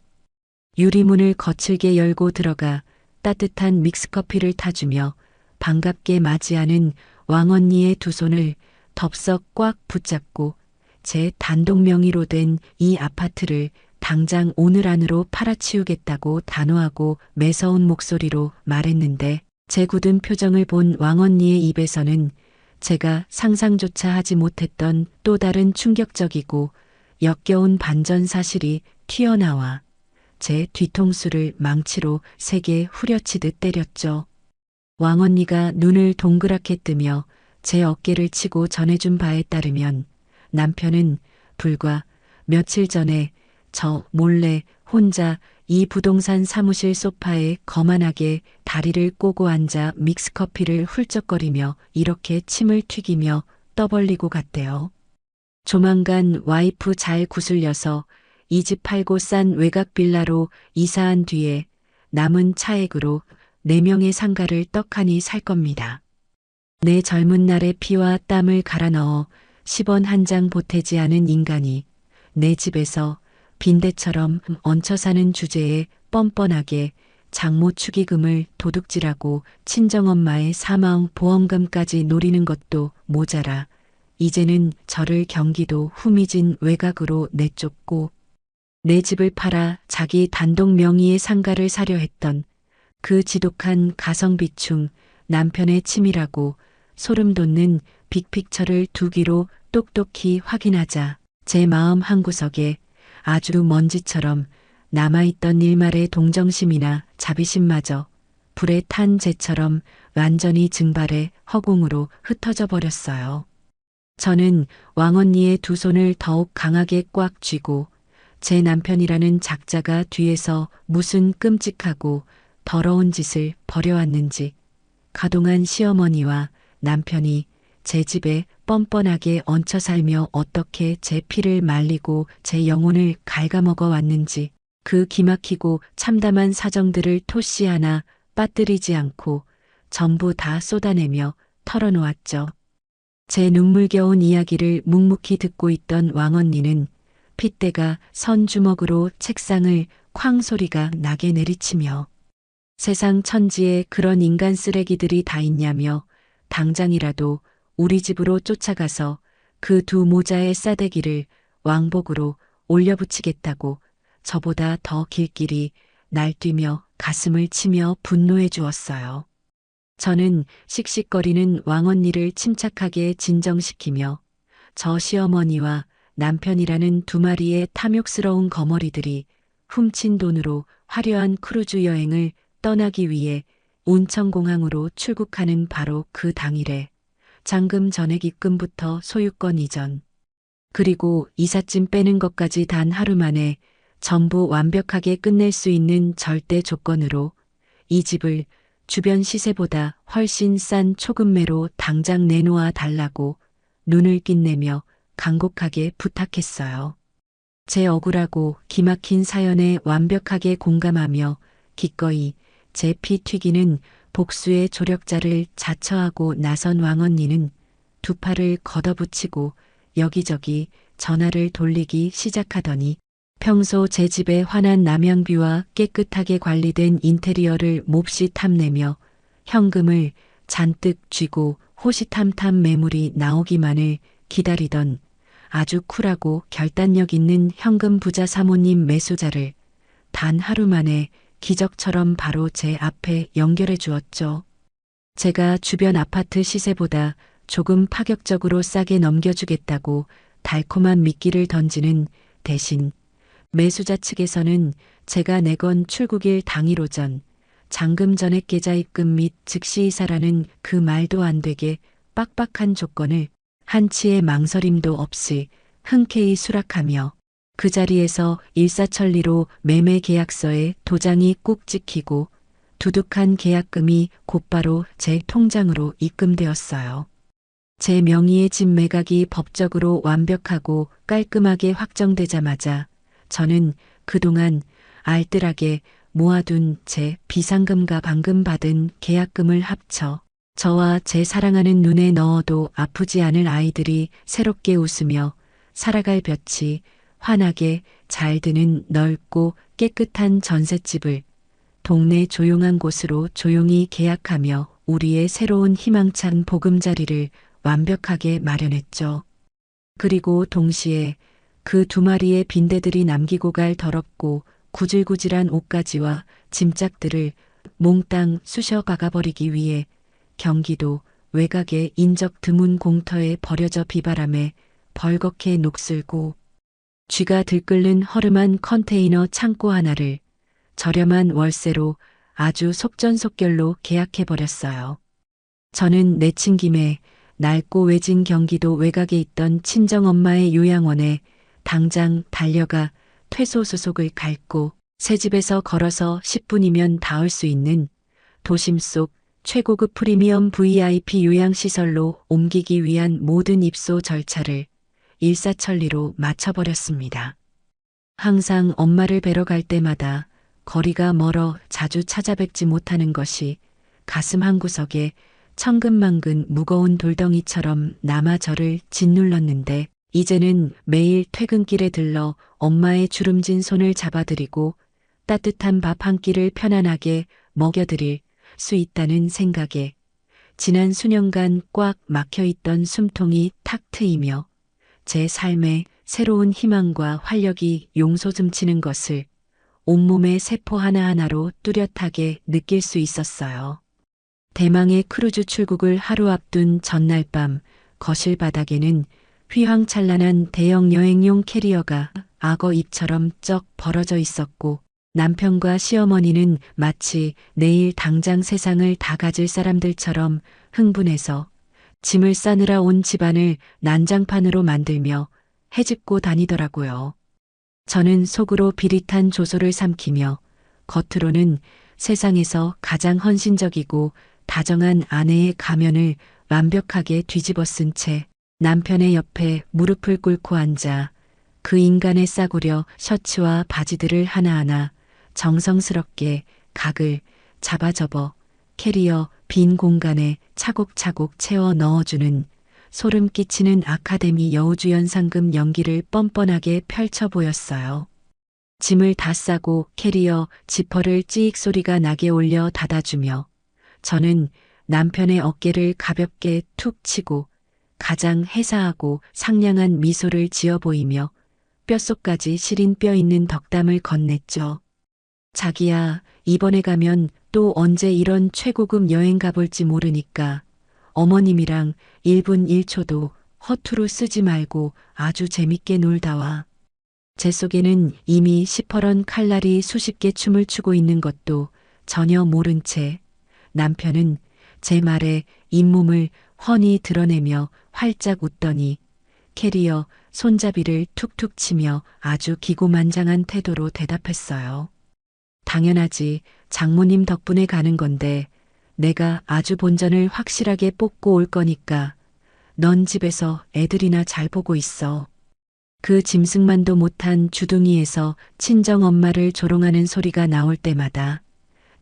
유리문을 거칠게 열고 들어가 따뜻한 믹스커피를 타주며 반갑게 맞이하는 왕언니의 두 손을 덥석 꽉 붙잡고 제 단독 명의로 된 이 아파트를 당장 오늘 안으로 팔아치우겠다고 단호하고 매서운 목소리로 말했는데 제 굳은 표정을 본 왕언니의 입에서는 제가 상상조차 하지 못했던 또 다른 충격적이고 역겨운 반전 사실이 튀어나와 제 뒤통수를 망치로 세게 후려치듯 때렸죠. 왕언니가 눈을 동그랗게 뜨며 제 어깨를 치고 전해준 바에 따르면 남편은 불과 며칠 전에 저 몰래 혼자 이 부동산 사무실 소파에 거만하게 다리를 꼬고 앉아 믹스커피를 훌쩍거리며 이렇게 침을 튀기며 떠벌리고 갔대요. 조만간 와이프 잘 구슬려서 이 집 팔고 싼 외곽 빌라로 이사한 뒤에 남은 차액으로 4명의 상가를 떡하니 살 겁니다. 내 젊은 날의 피와 땀을 갈아 넣어 10원 한 장 보태지 않은 인간이 내 집에서 빈대처럼 얹혀 사는 주제에 뻔뻔하게 장모 축의금을 도둑질하고 친정엄마의 사망 보험금까지 노리는 것도 모자라 이제는 저를 경기도 후미진 외곽으로 내쫓고 내 집을 팔아 자기 단독 명의의 상가를 사려 했던 그 지독한 가성비충 남편의 치밀하고 소름 돋는 빅픽처를 두 귀로 똑똑히 확인하자 제 마음 한구석에 아주 먼지처럼 남아있던 일말의 동정심이나 자비심마저 불에 탄 재처럼 완전히 증발해 허공으로 흩어져 버렸어요. 저는 왕언니의 두 손을 더욱 강하게 꽉 쥐고 제 남편이라는 작자가 뒤에서 무슨 끔찍하고 더러운 짓을 벌여왔는지 가동한 시어머니와 남편이 제 집에 뻔뻔하게 얹혀 살며 어떻게 제 피를 말리고 제 영혼을 갉아먹어 왔는지 그 기막히고 참담한 사정들을 토시 하나 빠뜨리지 않고 전부 다 쏟아내며 털어놓았죠. 제 눈물겨운 이야기를 묵묵히 듣고 있던 왕언니는 핏대가 선 주먹으로 책상을 쾅 소리가 나게 내리치며 세상 천지에 그런 인간 쓰레기들이 다 있냐며 당장이라도 우리 집으로 쫓아가서 그 두 모자의 싸대기를 왕복으로 올려붙이겠다고 저보다 더 길길이 날뛰며 가슴을 치며 분노해 주었어요. 저는 씩씩거리는 왕언니를 침착하게 진정시키며 저 시어머니와 남편이라는 두 마리의 탐욕스러운 거머리들이 훔친 돈으로 화려한 크루즈 여행을 떠나기 위해 운천공항으로 출국하는 바로 그 당일에 잔금 전액 입금부터 소유권 이전, 그리고 이삿짐 빼는 것까지 단 하루 만에 전부 완벽하게 끝낼 수 있는 절대 조건으로 이 집을 주변 시세보다 훨씬 싼 초급매로 당장 내놓아 달라고 눈을 낀내며 간곡하게 부탁했어요. 제 억울하고 기막힌 사연에 완벽하게 공감하며 기꺼이 제 피 튀기는 복수의 조력자를 자처하고 나선 왕언니는 두 팔을 걷어붙이고 여기저기 전화를 돌리기 시작하더니 평소 제 집의 환한 남향뷰와 깨끗하게 관리된 인테리어를 몹시 탐내며 현금을 잔뜩 쥐고 호시탐탐 매물이 나오기만을 기다리던 아주 쿨하고 결단력 있는 현금 부자 사모님 매수자를 단 하루 만에 기적처럼 바로 제 앞에 연결해 주었죠. 제가 주변 아파트 시세보다 조금 파격적으로 싸게 넘겨주겠다고 달콤한 미끼를 던지는 대신 매수자 측에서는 제가 내건 출국일 당일 오전 잔금 전액 계좌 입금 및 즉시 이사라는 그 말도 안 되게 빡빡한 조건을 한치의 망설임도 없이 흔쾌히 수락하며 그 자리에서 일사천리로 매매 계약서에 도장이 꾹 찍히고 두둑한 계약금이 곧바로 제 통장으로 입금되었어요. 제 명의의 집 매각이 법적으로 완벽하고 깔끔하게 확정되자마자 저는 그동안 알뜰하게 모아둔 제 비상금과 방금 받은 계약금을 합쳐 저와 제 사랑하는 눈에 넣어도 아프지 않을 아이들이 새롭게 웃으며 살아갈 볕이 환하게 잘 드는 넓고 깨끗한 전셋집을 동네 조용한 곳으로 조용히 계약하며 우리의 새로운 희망찬 보금자리를 완벽하게 마련했죠. 그리고 동시에 그 두 마리의 빈대들이 남기고 갈 더럽고 구질구질한 옷가지와 짐짝들을 몽땅 쑤셔 박아버리기 위해 경기도 외곽의 인적 드문 공터에 버려져 비바람에 벌겋게 녹슬고 쥐가 들끓는 허름한 컨테이너 창고 하나를 저렴한 월세로 아주 속전속결로 계약해버렸어요. 저는 내친 김에 낡고 외진 경기도 외곽에 있던 친정엄마의 요양원에 당장 달려가 퇴소수속을 갈고 새 집에서 걸어서 10분이면 닿을 수 있는 도심 속 최고급 프리미엄 VIP 요양시설로 옮기기 위한 모든 입소 절차를 일사천리로 마쳐버렸습니다. 항상 엄마를 뵈러 갈 때마다 거리가 멀어 자주 찾아뵙지 못하는 것이 가슴 한구석에 천근만근 무거운 돌덩이처럼 남아 저를 짓눌렀는데 이제는 매일 퇴근길에 들러 엄마의 주름진 손을 잡아드리고 따뜻한 밥 한 끼를 편안하게 먹여드릴 수 있다는 생각에 지난 수년간 꽉 막혀있던 숨통이 탁 트이며 제 삶에 새로운 희망과 활력이 용솟음치는 것을 온몸의 세포 하나하나로 뚜렷하게 느낄 수 있었어요. 대망의 크루즈 출국을 하루 앞둔 전날 밤 거실 바닥에는 휘황찬란한 대형 여행용 캐리어가 악어 입처럼 쩍 벌어져 있었고 남편과 시어머니는 마치 내일 당장 세상을 다 가질 사람들처럼 흥분해서 짐을 싸느라 온 집안을 난장판으로 만들며 헤집고 다니더라고요. 저는 속으로 비릿한 조소를 삼키며 겉으로는 세상에서 가장 헌신적이고 다정한 아내의 가면을 완벽하게 뒤집어 쓴 채 남편의 옆에 무릎을 꿇고 앉아 그 인간의 싸구려 셔츠와 바지들을 하나하나 정성스럽게 각을 잡아 접어 캐리어 빈 공간에 차곡차곡 채워 넣어주는 소름 끼치는 아카데미 여우주연상금 연기를 뻔뻔하게 펼쳐 보였어요. 짐을 다 싸고 캐리어 지퍼를 찌익 소리가 나게 올려 닫아주며 저는 남편의 어깨를 가볍게 툭 치고 가장 해사하고 상냥한 미소를 지어 보이며 뼛속까지 시린 뼈 있는 덕담을 건넸죠. 자기야, 이번에 가면 또 언제 이런 최고급 여행 가볼지 모르니까 어머님이랑 1분 1초도 허투루 쓰지 말고 아주 재밌게 놀다 와. 제 속에는 이미 시퍼런 칼날이 수십 개 춤을 추고 있는 것도 전혀 모른 채 남편은 제 말에 잇몸을 훤히 드러내며 활짝 웃더니 캐리어 손잡이를 툭툭 치며 아주 기고만장한 태도로 대답했어요. 당연하지. 장모님 덕분에 가는 건데 내가 아주 본전을 확실하게 뽑고 올 거니까 넌 집에서 애들이나 잘 보고 있어. 그 짐승만도 못한 주둥이에서 친정 엄마를 조롱하는 소리가 나올 때마다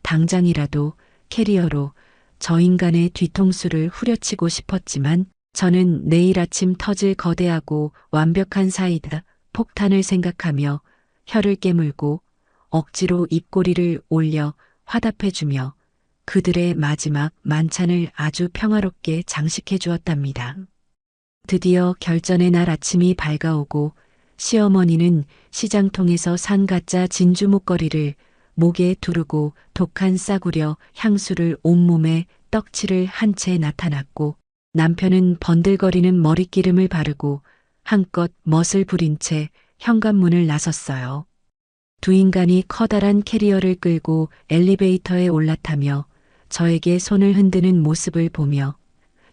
당장이라도 캐리어로 저 인간의 뒤통수를 후려치고 싶었지만 저는 내일 아침 터질 거대하고 완벽한 사이다 폭탄을 생각하며 혀를 깨물고 억지로 입꼬리를 올려 화답해주며 그들의 마지막 만찬을 아주 평화롭게 장식해 주었답니다. 드디어 결전의 날 아침이 밝아오고 시어머니는 시장통에서 산 가짜 진주 목걸이를 목에 두르고 독한 싸구려 향수를 온몸에 떡칠을 한 채 나타났고 남편은 번들거리는 머릿기름을 바르고 한껏 멋을 부린 채 현관문을 나섰어요. 두 인간이 커다란 캐리어를 끌고 엘리베이터에 올라타며 저에게 손을 흔드는 모습을 보며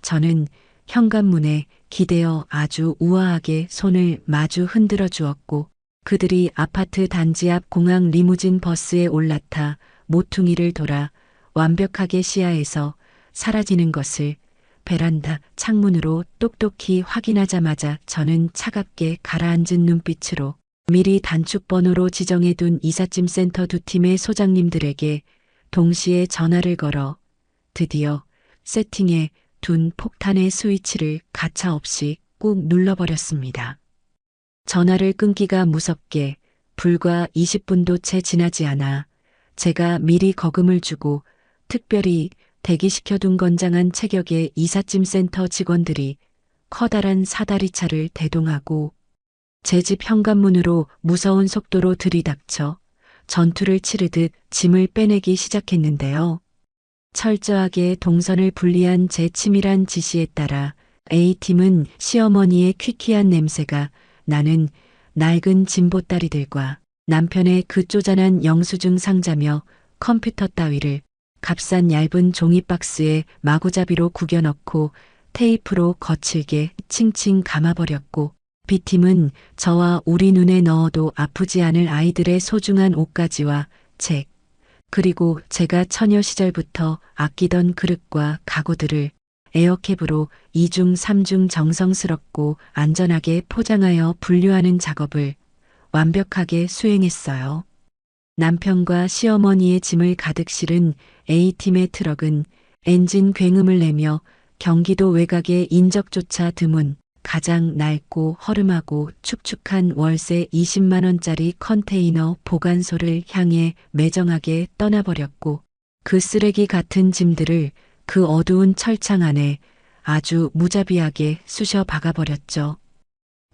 저는 현관문에 기대어 아주 우아하게 손을 마주 흔들어 주었고 그들이 아파트 단지 앞 공항 리무진 버스에 올라타 모퉁이를 돌아 완벽하게 시야에서 사라지는 것을 베란다 창문으로 똑똑히 확인하자마자 저는 차갑게 가라앉은 눈빛으로 미리 단축번호로 지정해둔 이삿짐 센터 두 팀의 소장님들에게 동시에 전화를 걸어 드디어 세팅해 둔 폭탄의 스위치를 가차없이 꾹 눌러버렸습니다. 전화를 끊기가 무섭게 불과 20분도 채 지나지 않아 제가 미리 거금을 주고 특별히 대기시켜둔 건장한 체격의 이삿짐 센터 직원들이 커다란 사다리차를 대동하고 제 집 현관문으로 무서운 속도로 들이닥쳐 전투를 치르듯 짐을 빼내기 시작했는데요. 철저하게 동선을 분리한 제 치밀한 지시에 따라 A팀은 시어머니의 퀴퀴한 냄새가 나는 낡은 짐보따리들과 남편의 그 쪼잔한 영수증 상자며 컴퓨터 따위를 값싼 얇은 종이박스에 마구잡이로 구겨넣고 테이프로 거칠게 칭칭 감아버렸고 B팀은 저와 우리 눈에 넣어도 아프지 않을 아이들의 소중한 옷가지와 책, 그리고 제가 처녀 시절부터 아끼던 그릇과 가구들을 에어캡으로 2중 3중 정성스럽고 안전하게 포장하여 분류하는 작업을 완벽하게 수행했어요. 남편과 시어머니의 짐을 가득 실은 A팀의 트럭은 엔진 굉음을 내며 경기도 외곽의 인적조차 드문 가장 낡고 허름하고 축축한 월세 20만 원짜리 컨테이너 보관소를 향해 매정하게 떠나버렸고 그 쓰레기 같은 짐들을 그 어두운 철창 안에 아주 무자비하게 쑤셔 박아버렸죠.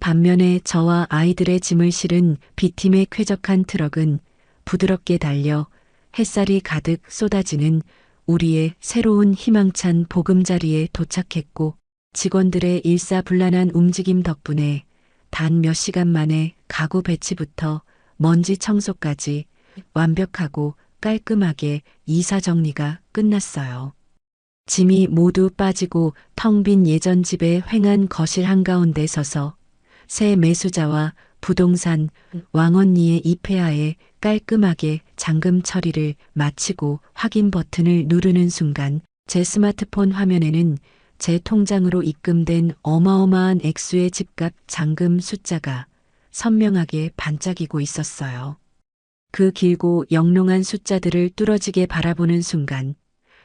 반면에 저와 아이들의 짐을 실은 B팀의 쾌적한 트럭은 부드럽게 달려 햇살이 가득 쏟아지는 우리의 새로운 희망찬 보금자리에 도착했고 직원들의 일사불란한 움직임 덕분에 단 몇 시간 만에 가구 배치부터 먼지 청소까지 완벽하고 깔끔하게 이사 정리가 끝났어요. 짐이 모두 빠지고 텅 빈 예전 집의 휑한 거실 한가운데 서서 새 매수자와 부동산 왕언니의 입회하에 깔끔하게 잔금 처리를 마치고 확인 버튼을 누르는 순간 제 스마트폰 화면에는 제 통장으로 입금된 어마어마한 액수의 집값 잔금 숫자가 선명하게 반짝이고 있었어요. 그 길고 영롱한 숫자들을 뚫어지게 바라보는 순간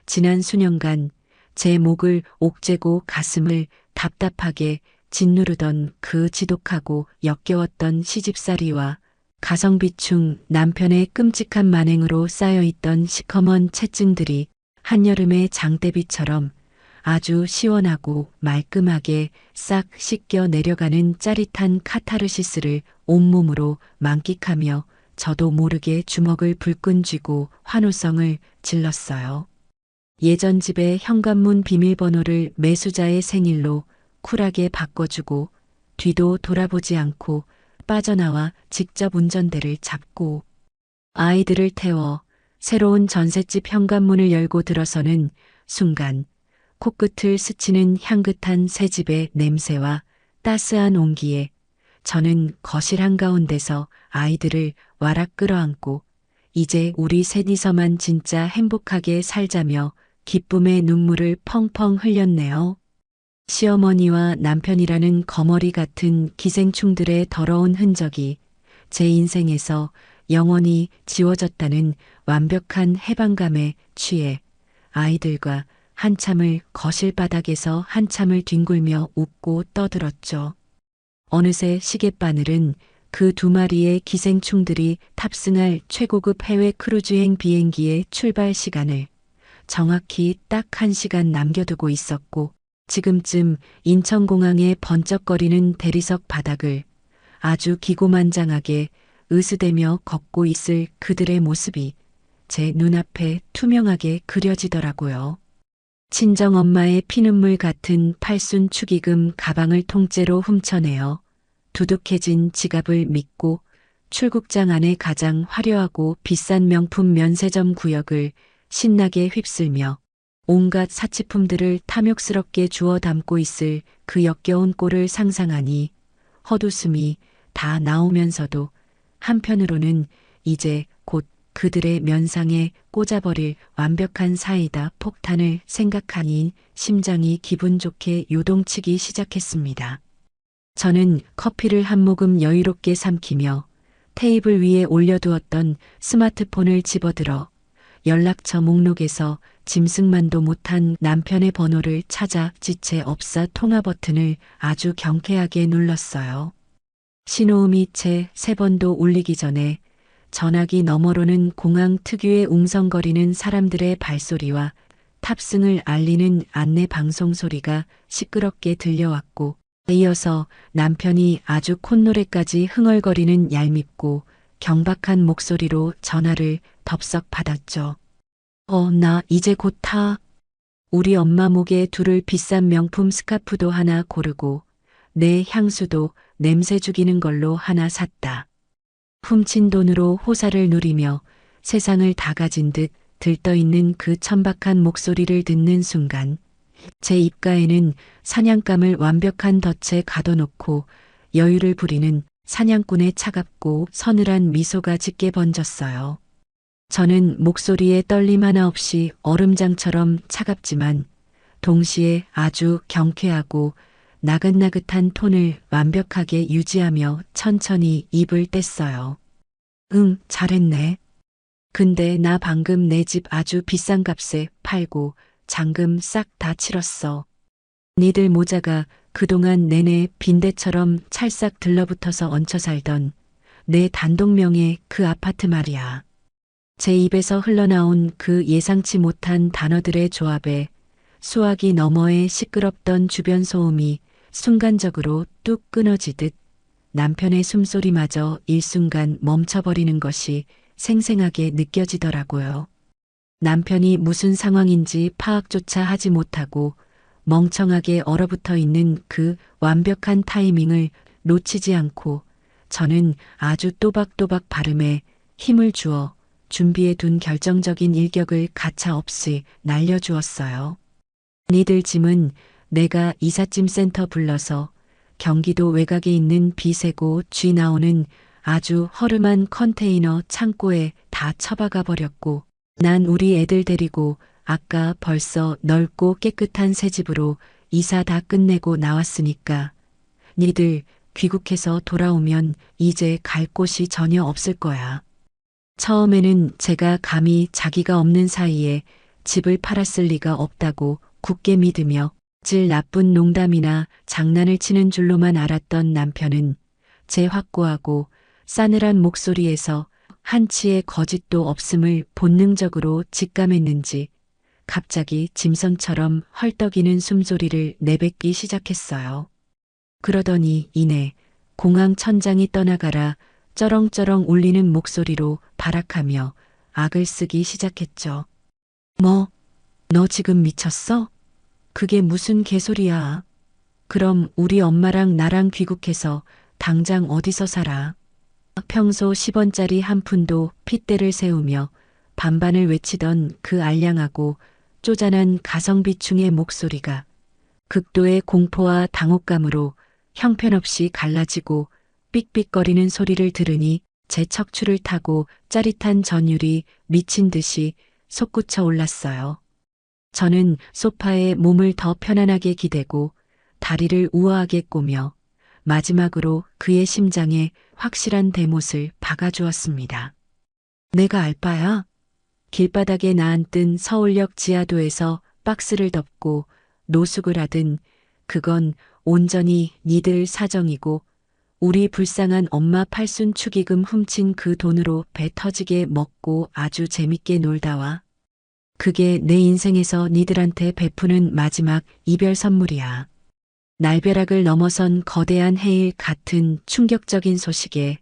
지난 수년간 제 목을 옥죄고 가슴을 답답하게 짓누르던 그 지독하고 역겨웠던 시집살이와 가성비충 남편의 끔찍한 만행으로 쌓여있던 시커먼 채증들이 한여름의 장대비처럼 아주 시원하고 말끔하게 싹 씻겨 내려가는 짜릿한 카타르시스를 온몸으로 만끽하며 저도 모르게 주먹을 불끈 쥐고 환호성을 질렀어요. 예전 집의 현관문 비밀번호를 매수자의 생일로 쿨하게 바꿔주고 뒤도 돌아보지 않고 빠져나와 직접 운전대를 잡고 아이들을 태워 새로운 전셋집 현관문을 열고 들어서는 순간 코끝을 스치는 향긋한 새집의 냄새와 따스한 온기에 저는 거실 한가운데서 아이들을 와락 끌어안고 이제 우리 셋이서만 진짜 행복하게 살자며 기쁨의 눈물을 펑펑 흘렸네요. 시어머니와 남편이라는 거머리 같은 기생충들의 더러운 흔적이 제 인생에서 영원히 지워졌다는 완벽한 해방감에 취해 아이들과 한참을 거실 바닥에서 한참을 뒹굴며 웃고 떠들었죠. 어느새 시계바늘은 그 두 마리의 기생충들이 탑승할 최고급 해외 크루즈행 비행기의 출발 시간을 정확히 딱 1시간 남겨두고 있었고 지금쯤 인천공항의 번쩍거리는 대리석 바닥을 아주 기고만장하게 으스대며 걷고 있을 그들의 모습이 제 눈앞에 투명하게 그려지더라고요. 친정엄마의 피눈물 같은 팔순 축의금 가방을 통째로 훔쳐내어 두둑해진 지갑을 믿고 출국장 안에 가장 화려하고 비싼 명품 면세점 구역을 신나게 휩쓸며 온갖 사치품들을 탐욕스럽게 주워 담고 있을 그 역겨운 꼴을 상상하니 헛웃음이 다 나오면서도 한편으로는 이제 곧 그들의 면상에 꽂아버릴 완벽한 사이다 폭탄을 생각하니 심장이 기분 좋게 요동치기 시작했습니다. 저는 커피를 한 모금 여유롭게 삼키며 테이블 위에 올려두었던 스마트폰을 집어들어 연락처 목록에서 짐승만도 못한 남편의 번호를 찾아 지체 없사 통화 버튼을 아주 경쾌하게 눌렀어요. 신호음이 채 3번도 울리기 전에 전화기 너머로는 공항 특유의 웅성거리는 사람들의 발소리와 탑승을 알리는 안내 방송 소리가 시끄럽게 들려왔고 이어서 남편이 아주 콧노래까지 흥얼거리는 얄밉고 경박한 목소리로 전화를 덥석 받았죠. 나 이제 곧 타. 우리 엄마 목에 두를 비싼 명품 스카프도 하나 고르고 내 향수도 냄새 죽이는 걸로 하나 샀다. 훔친 돈으로 호사를 누리며 세상을 다 가진 듯 들떠있는 그 천박한 목소리를 듣는 순간 제 입가에는 사냥감을 완벽한 덫에 가둬놓고 여유를 부리는 사냥꾼의 차갑고 서늘한 미소가 짙게 번졌어요. 저는 목소리에 떨림 하나 없이 얼음장처럼 차갑지만 동시에 아주 경쾌하고 나긋나긋한 톤을 완벽하게 유지하며 천천히 입을 뗐어요. 응, 잘했네. 근데 나 방금 내 집 아주 비싼 값에 팔고 잔금 싹 다 치렀어. 니들 모자가 그동안 내내 빈대처럼 찰싹 들러붙어서 얹혀 살던 내 단독명의 그 아파트 말이야. 제 입에서 흘러나온 그 예상치 못한 단어들의 조합에 수화기 너머의 시끄럽던 주변 소음이 순간적으로 뚝 끊어지듯 남편의 숨소리마저 일순간 멈춰버리는 것이 생생하게 느껴지더라고요. 남편이 무슨 상황인지 파악조차 하지 못하고 멍청하게 얼어붙어 있는 그 완벽한 타이밍을 놓치지 않고 저는 아주 또박또박 발음에 힘을 주어 준비해 둔 결정적인 일격을 가차없이 날려주었어요. 니들 짐은 내가 이삿짐 센터 불러서 경기도 외곽에 있는 비세고 쥐 나오는 아주 허름한 컨테이너 창고에 다 처박아 버렸고 난 우리 애들 데리고 아까 벌써 넓고 깨끗한 새 집으로 이사 다 끝내고 나왔으니까 니들 귀국해서 돌아오면 이제 갈 곳이 전혀 없을 거야. 처음에는 제가 감히 자기가 없는 사이에 집을 팔았을 리가 없다고 굳게 믿으며 질 나쁜 농담이나 장난을 치는 줄로만 알았던 남편은 제 확고하고 싸늘한 목소리에서 한치의 거짓도 없음을 본능적으로 직감했는지 갑자기 짐승처럼 헐떡이는 숨소리를 내뱉기 시작했어요. 그러더니 이내 공항 천장이 떠나가라 쩌렁쩌렁 울리는 목소리로 발악하며 악을 쓰기 시작했죠. 뭐, 너 지금 미쳤어? 그게 무슨 개소리야. 그럼 우리 엄마랑 나랑 귀국해서 당장 어디서 살아? 평소 10원짜리 한 푼도 핏대를 세우며 반반을 외치던 그 알량하고 쪼잔한 가성비충의 목소리가 극도의 공포와 당혹감으로 형편없이 갈라지고 삑삑거리는 소리를 들으니 제 척추를 타고 짜릿한 전율이 미친 듯이 솟구쳐 올랐어요. 저는 소파에 몸을 더 편안하게 기대고 다리를 우아하게 꼬며 마지막으로 그의 심장에 확실한 대못을 박아주었습니다. 내가 알바야? 길바닥에 나앉은 서울역 지하도에서 박스를 덮고 노숙을 하든 그건 온전히 니들 사정이고 우리 불쌍한 엄마 팔순 축의금 훔친 그 돈으로 배 터지게 먹고 아주 재밌게 놀다 와. 그게 내 인생에서 니들한테 베푸는 마지막 이별 선물이야. 날벼락을 넘어선 거대한 해일 같은 충격적인 소식에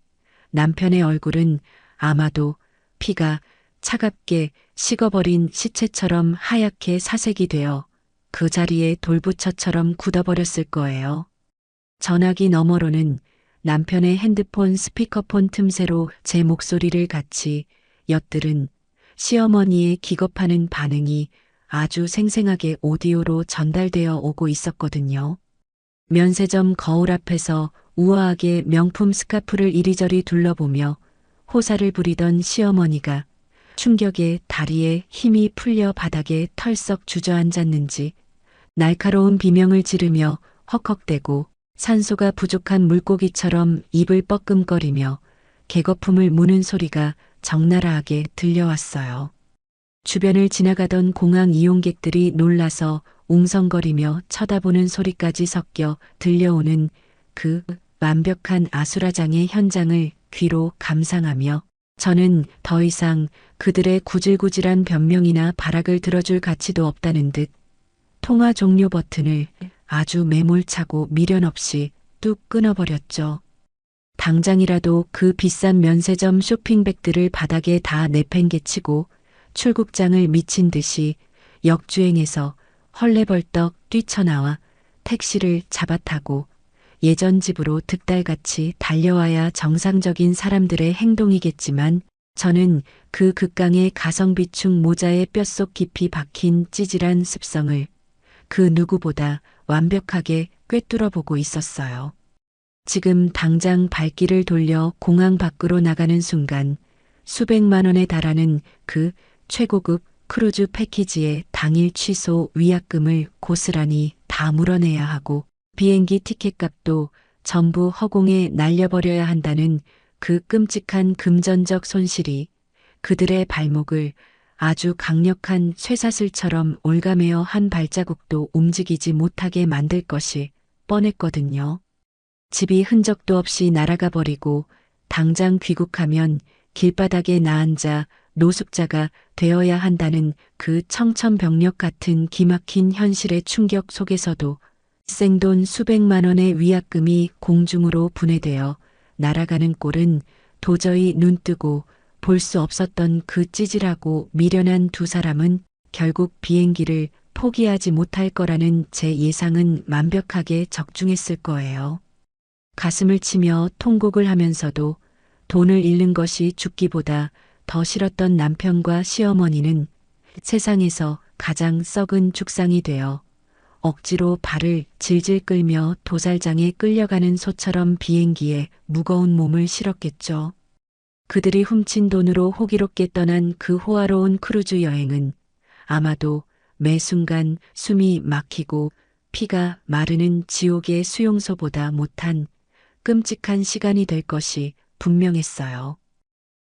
남편의 얼굴은 아마도 피가 차갑게 식어버린 시체처럼 하얗게 사색이 되어 그 자리에 돌부처처럼 굳어버렸을 거예요. 전화기 너머로는 남편의 핸드폰 스피커폰 틈새로 제 목소리를 같이 엿들은 시어머니의 기겁하는 반응이 아주 생생하게 오디오로 전달되어 오고 있었거든요. 면세점 거울 앞에서 우아하게 명품 스카프를 이리저리 둘러보며 호사를 부리던 시어머니가 충격에 다리에 힘이 풀려 바닥에 털썩 주저앉았는지 날카로운 비명을 지르며 헉헉대고 산소가 부족한 물고기처럼 입을 뻐끔거리며 개거품을 무는 소리가 적나라하게 들려왔어요. 주변을 지나가던 공항 이용객들이 놀라서 웅성거리며 쳐다보는 소리까지 섞여 들려오는 그 완벽한 아수라장의 현장을 귀로 감상하며 저는 더 이상 그들의 구질구질한 변명이나 발악을 들어줄 가치도 없다는 듯 통화 종료 버튼을 아주 매몰차고 미련 없이 뚝 끊어버렸죠. 당장이라도 그 비싼 면세점 쇼핑백들을 바닥에 다 내팽개치고 출국장을 미친 듯이 역주행해서 헐레벌떡 뛰쳐나와 택시를 잡아타고 예전 집으로 득달같이 달려와야 정상적인 사람들의 행동이겠지만 저는 그 극강의 가성비충 모자의 뼛속 깊이 박힌 찌질한 습성을 그 누구보다 완벽하게 꿰뚫어 보고 있었어요. 지금 당장 발길을 돌려 공항 밖으로 나가는 순간 수백만 원에 달하는 그 최고급 크루즈 패키지의 당일 취소 위약금을 고스란히 다 물어내야 하고 비행기 티켓값도 전부 허공에 날려버려야 한다는 그 끔찍한 금전적 손실이 그들의 발목을 아주 강력한 쇠사슬처럼 올가매어 한 발자국도 움직이지 못하게 만들 것이 뻔했거든요. 집이 흔적도 없이 날아가 버리고 당장 귀국하면 길바닥에 나앉아 노숙자가 되어야 한다는 그 청천벽력 같은 기막힌 현실의 충격 속에서도 생돈 수백만 원의 위약금이 공중으로 분해되어 날아가는 꼴은 도저히 눈뜨고 볼 수 없었던 그 찌질하고 미련한 두 사람은 결국 비행기를 포기하지 못할 거라는 제 예상은 완벽하게 적중했을 거예요. 가슴을 치며 통곡을 하면서도 돈을 잃는 것이 죽기보다 더 싫었던 남편과 시어머니는 세상에서 가장 썩은 죽상이 되어 억지로 발을 질질 끌며 도살장에 끌려가는 소처럼 비행기에 무거운 몸을 실었겠죠. 그들이 훔친 돈으로 호기롭게 떠난 그 호화로운 크루즈 여행은 아마도 매 순간 숨이 막히고 피가 마르는 지옥의 수용소보다 못한 끔찍한 시간이 될 것이 분명했어요.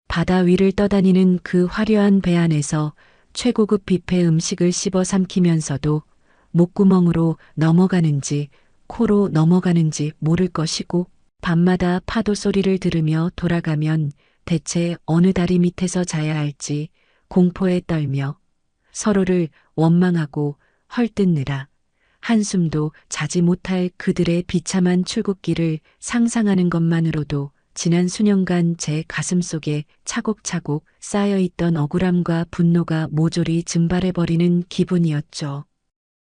바다 위를 떠다니는 그 화려한 배 안에서 최고급 뷔페 음식을 씹어 삼키면서도 목구멍으로 넘어가는지 코로 넘어가는지 모를 것이고 밤마다 파도 소리를 들으며 돌아가면 대체 어느 다리 밑에서 자야 할지 공포에 떨며 서로를 원망하고 헐뜯느라 한숨도 자지 못할 그들의 비참한 출국길을 상상하는 것만으로도 지난 수년간 제 가슴속에 차곡차곡 쌓여있던 억울함과 분노가 모조리 증발해버리는 기분이었죠.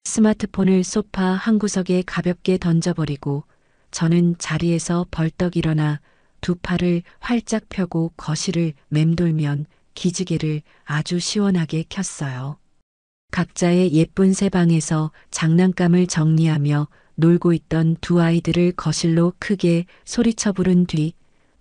스마트폰을 소파 한 구석에 가볍게 던져버리고 저는 자리에서 벌떡 일어나 두 팔을 활짝 펴고 거실을 맴돌면 기지개를 아주 시원하게 켰어요. 각자의 예쁜 새 방에서 장난감을 정리하며 놀고 있던 두 아이들을 거실로 크게 소리쳐 부른 뒤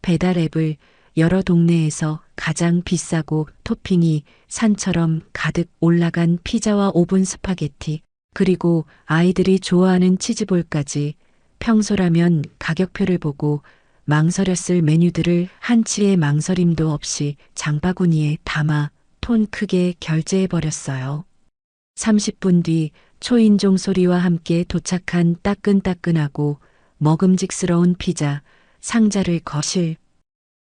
배달 앱을 여러 동네에서 가장 비싸고 토핑이 산처럼 가득 올라간 피자와 오븐 스파게티, 그리고 아이들이 좋아하는 치즈볼까지 평소라면 가격표를 보고 망설였을 메뉴들을 한치의 망설임도 없이 장바구니에 담아 톤 크게 결제해버렸어요. 30분 뒤 초인종 소리와 함께 도착한 따끈따끈하고 먹음직스러운 피자 상자를 거실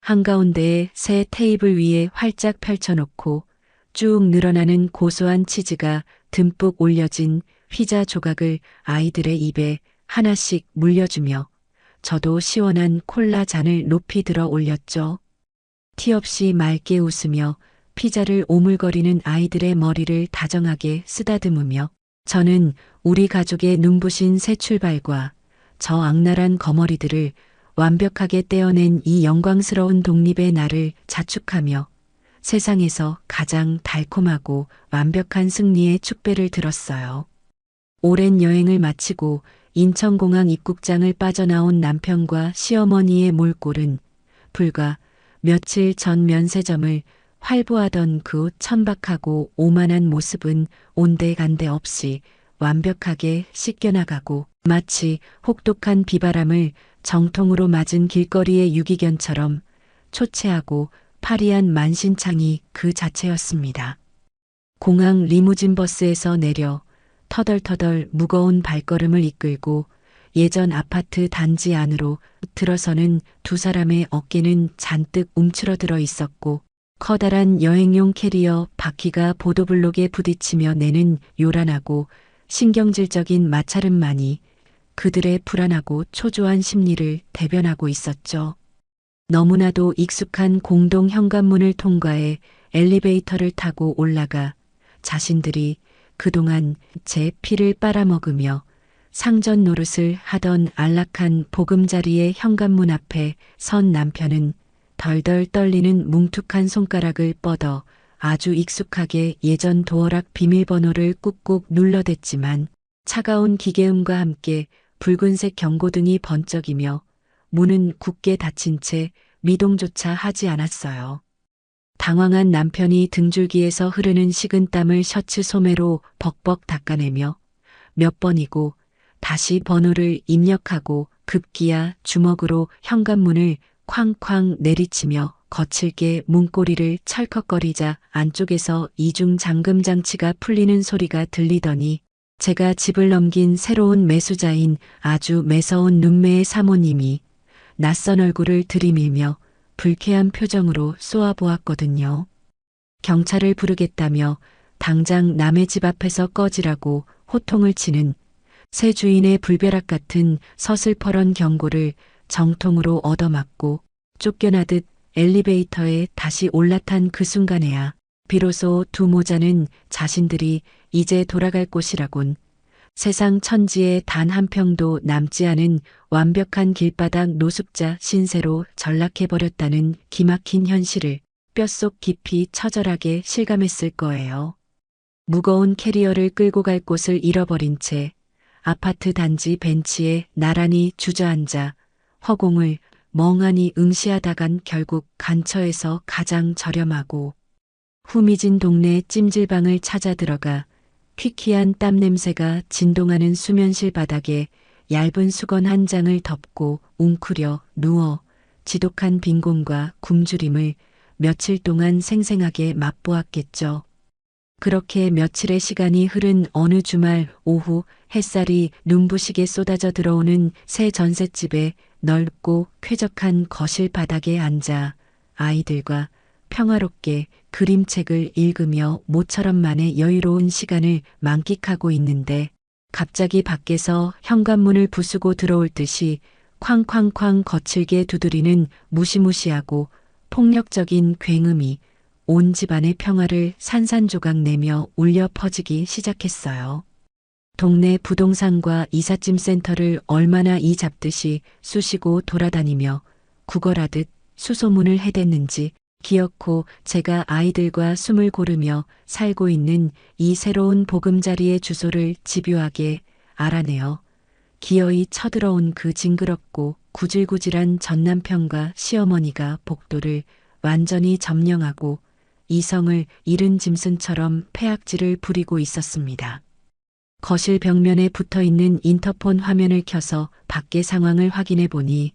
한가운데에 새 테이블 위에 활짝 펼쳐놓고 쭉 늘어나는 고소한 치즈가 듬뿍 올려진 피자 조각을 아이들의 입에 하나씩 물려주며 저도 시원한 콜라 잔을 높이 들어 올렸죠. 티 없이 맑게 웃으며 피자를 오물거리는 아이들의 머리를 다정하게 쓰다듬으며 저는 우리 가족의 눈부신 새 출발과 저 악랄한 거머리들을 완벽하게 떼어낸 이 영광스러운 독립의 날을 자축하며 세상에서 가장 달콤하고 완벽한 승리의 축배를 들었어요. 오랜 여행을 마치고 인천공항 입국장을 빠져나온 남편과 시어머니의 몰골은 불과 며칠 전 면세점을 활보하던 그 천박하고 오만한 모습은 온데간데 없이 완벽하게 씻겨나가고 마치 혹독한 비바람을 정통으로 맞은 길거리의 유기견처럼 초췌하고 파리한 만신창이 그 자체였습니다. 공항 리무진 버스에서 내려 터덜터덜 무거운 발걸음을 이끌고 예전 아파트 단지 안으로 들어서는 두 사람의 어깨는 잔뜩 움츠러들어 있었고 커다란 여행용 캐리어 바퀴가 보도블록에 부딪히며 내는 요란하고 신경질적인 마찰음만이 그들의 불안하고 초조한 심리를 대변하고 있었죠. 너무나도 익숙한 공동 현관문을 통과해 엘리베이터를 타고 올라가 자신들이 그동안 제 피를 빨아먹으며 상전 노릇을 하던 안락한 보금자리의 현관문 앞에 선 남편은 덜덜 떨리는 뭉툭한 손가락을 뻗어 아주 익숙하게 예전 도어락 비밀번호를 꾹꾹 눌러댔지만 차가운 기계음과 함께 붉은색 경고등이 번쩍이며 문은 굳게 닫힌 채 미동조차 하지 않았어요. 당황한 남편이 등줄기에서 흐르는 식은땀을 셔츠 소매로 벅벅 닦아내며 몇 번이고 다시 번호를 입력하고 급기야 주먹으로 현관문을 쾅쾅 내리치며 거칠게 문고리를 찰컥거리자 안쪽에서 이중 잠금 장치가 풀리는 소리가 들리더니 제가 집을 넘긴 새로운 매수자인 아주 매서운 눈매의 사모님이 낯선 얼굴을 들이밀며 불쾌한 표정으로 쏘아보았거든요. 경찰을 부르겠다며 당장 남의 집 앞에서 꺼지라고 호통을 치는 새 주인의 불벼락 같은 서슬퍼런 경고를 정통으로 얻어맞고 쫓겨나듯 엘리베이터에 다시 올라탄 그 순간에야 비로소 두 모자는 자신들이 이제 돌아갈 곳이라곤 세상 천지에 단 한 평도 남지 않은 완벽한 길바닥 노숙자 신세로 전락해버렸다는 기막힌 현실을 뼛속 깊이 처절하게 실감했을 거예요. 무거운 캐리어를 끌고 갈 곳을 잃어버린 채 아파트 단지 벤치에 나란히 주저앉아 허공을 멍하니 응시하다간 결국 간처에서 가장 저렴하고 후미진 동네 찜질방을 찾아 들어가 퀴퀴한 땀 냄새가 진동하는 수면실 바닥에 얇은 수건 한 장을 덮고 웅크려 누워 지독한 빈곤과 굶주림을 며칠 동안 생생하게 맛보았겠죠. 그렇게 며칠의 시간이 흐른 어느 주말 오후 햇살이 눈부시게 쏟아져 들어오는 새 전셋집의 넓고 쾌적한 거실 바닥에 앉아 아이들과 평화롭게 그림책을 읽으며 모처럼 만의 여유로운 시간을 만끽하고 있는데 갑자기 밖에서 현관문을 부수고 들어올 듯이 쾅쾅쾅 거칠게 두드리는 무시무시하고 폭력적인 굉음이 온 집안의 평화를 산산조각 내며 울려 퍼지기 시작했어요. 동네 부동산과 이삿짐 센터를 얼마나 이 잡듯이 쑤시고 돌아다니며 구걸하듯 수소문을 해댔는지 기어코 제가 아이들과 숨을 고르며 살고 있는 이 새로운 보금자리의 주소를 집요하게 알아내어 기어이 쳐들어온 그 징그럽고 구질구질한 전남편과 시어머니가 복도를 완전히 점령하고 이성을 잃은 짐승처럼 패악질을 부리고 있었습니다. 거실 벽면에 붙어있는 인터폰 화면을 켜서 밖의 상황을 확인해 보니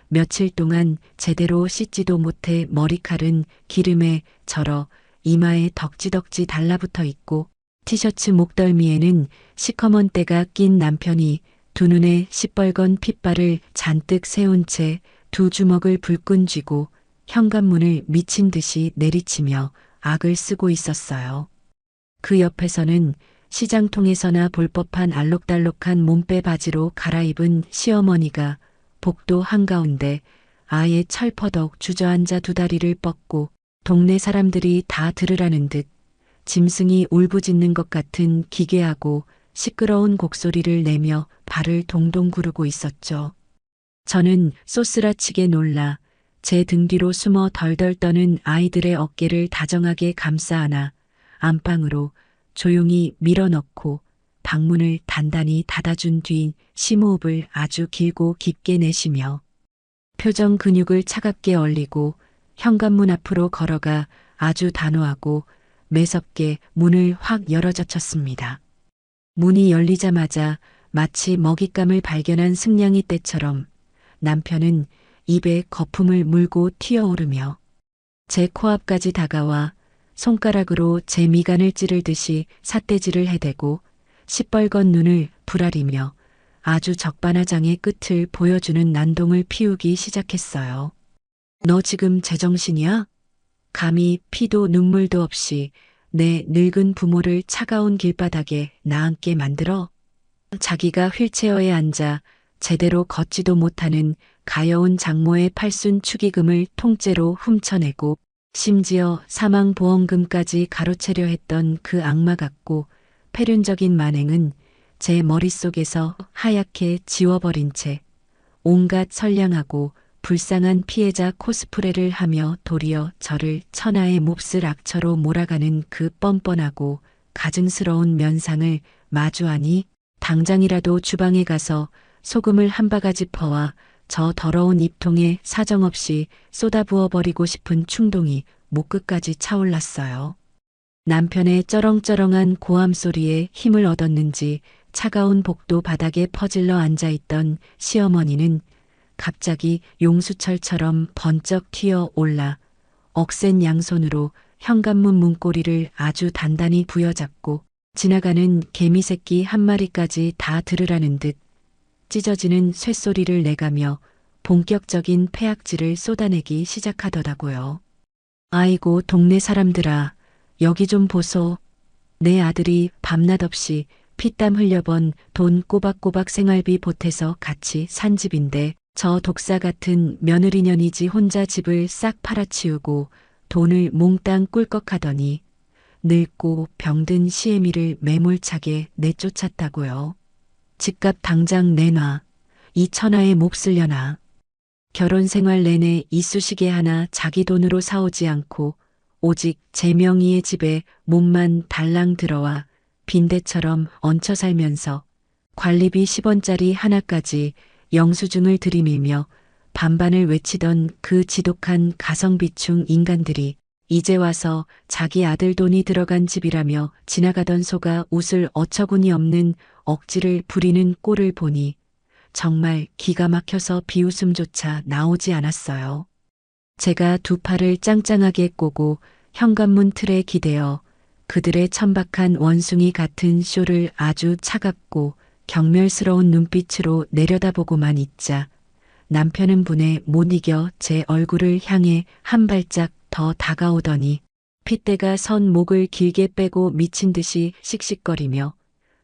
며칠 동안 제대로 씻지도 못해 머리칼은 기름에 절어 이마에 덕지덕지 달라붙어 있고 티셔츠 목덜미에는 시커먼 때가 낀 남편이 두 눈에 시뻘건 핏발을 잔뜩 세운 채 두 주먹을 불끈 쥐고 현관문을 미친 듯이 내리치며 악을 쓰고 있었어요. 그 옆에서는 시장통에서나 볼 법한 알록달록한 몸빼 바지로 갈아입은 시어머니가 복도 한가운데 아예 철퍼덕 주저앉아 두 다리를 뻗고 동네 사람들이 다 들으라는 듯 짐승이 울부짖는 것 같은 기괴하고 시끄러운 곡소리를 내며 발을 동동 구르고 있었죠. 저는 쏘스라치게 놀라 제 등 뒤로 숨어 덜덜 떠는 아이들의 어깨를 다정하게 감싸 안아 안방으로 조용히 밀어넣고 방문을 단단히 닫아준 뒤 심호흡을 아주 길고 깊게 내쉬며 표정 근육을 차갑게 얼리고 현관문 앞으로 걸어가 아주 단호하고 매섭게 문을 확 열어젖혔습니다. 문이 열리자마자 마치 먹잇감을 발견한 승냥이 떼처럼 남편은 입에 거품을 물고 튀어오르며 제 코앞까지 다가와 손가락으로 제 미간을 찌르듯이 삿대질을 해대고 시뻘건 눈을 부라리며 아주 적반하장의 끝을 보여주는 난동을 피우기 시작했어요. 너 지금 제정신이야? 감히 피도 눈물도 없이 내 늙은 부모를 차가운 길바닥에 나앉게 만들어? 자기가 휠체어에 앉아 제대로 걷지도 못하는 가여운 장모의 팔순 축의금을 통째로 훔쳐내고 심지어 사망보험금까지 가로채려 했던 그 악마 같고 패륜적인 만행은 제 머릿속에서 하얗게 지워버린 채 온갖 선량하고 불쌍한 피해자 코스프레를 하며 도리어 저를 천하의 몹쓸 악처로 몰아가는 그 뻔뻔하고 가증스러운 면상을 마주하니 당장이라도 주방에 가서 소금을 한 바가지 퍼와 저 더러운 입통에 사정없이 쏟아부어버리고 싶은 충동이 목끝까지 차올랐어요. 남편의 쩌렁쩌렁한 고함 소리에 힘을 얻었는지 차가운 복도 바닥에 퍼질러 앉아있던 시어머니는 갑자기 용수철처럼 번쩍 튀어 올라 억센 양손으로 현관문 문고리를 아주 단단히 부여잡고 지나가는 개미 새끼 한 마리까지 다 들으라는 듯 찢어지는 쇳소리를 내가며 본격적인 패악질을 쏟아내기 시작하더라고요. 아이고 동네 사람들아 여기 좀 보소. 내 아들이 밤낮 없이 피땀 흘려번 돈 꼬박꼬박 생활비 보태서 같이 산 집인데 저 독사 같은 며느리년이지 혼자 집을 싹 팔아치우고 돈을 몽땅 꿀꺽하더니 늙고 병든 시애미를 매몰차게 내쫓았다고요. 집값 당장 내놔. 이 천하의 몹쓸려나. 결혼 생활 내내 이쑤시개 하나 자기 돈으로 사오지 않고 오직 제 명의의 집에 몸만 달랑 들어와 빈대처럼 얹혀 살면서 관리비 10원짜리 하나까지 영수증을 들이밀며 반반을 외치던 그 지독한 가성비충 인간들이 이제 와서 자기 아들 돈이 들어간 집이라며 지나가던 소가 웃을 어처구니 없는 억지를 부리는 꼴을 보니 정말 기가 막혀서 비웃음조차 나오지 않았어요. 제가 두 팔을 짱짱하게 꼬고 현관문 틀에 기대어 그들의 천박한 원숭이 같은 쇼를 아주 차갑고 경멸스러운 눈빛으로 내려다보고만 있자 남편은 분에 못 이겨 제 얼굴을 향해 한 발짝 더 다가오더니 핏대가 선 목을 길게 빼고 미친 듯이 씩씩거리며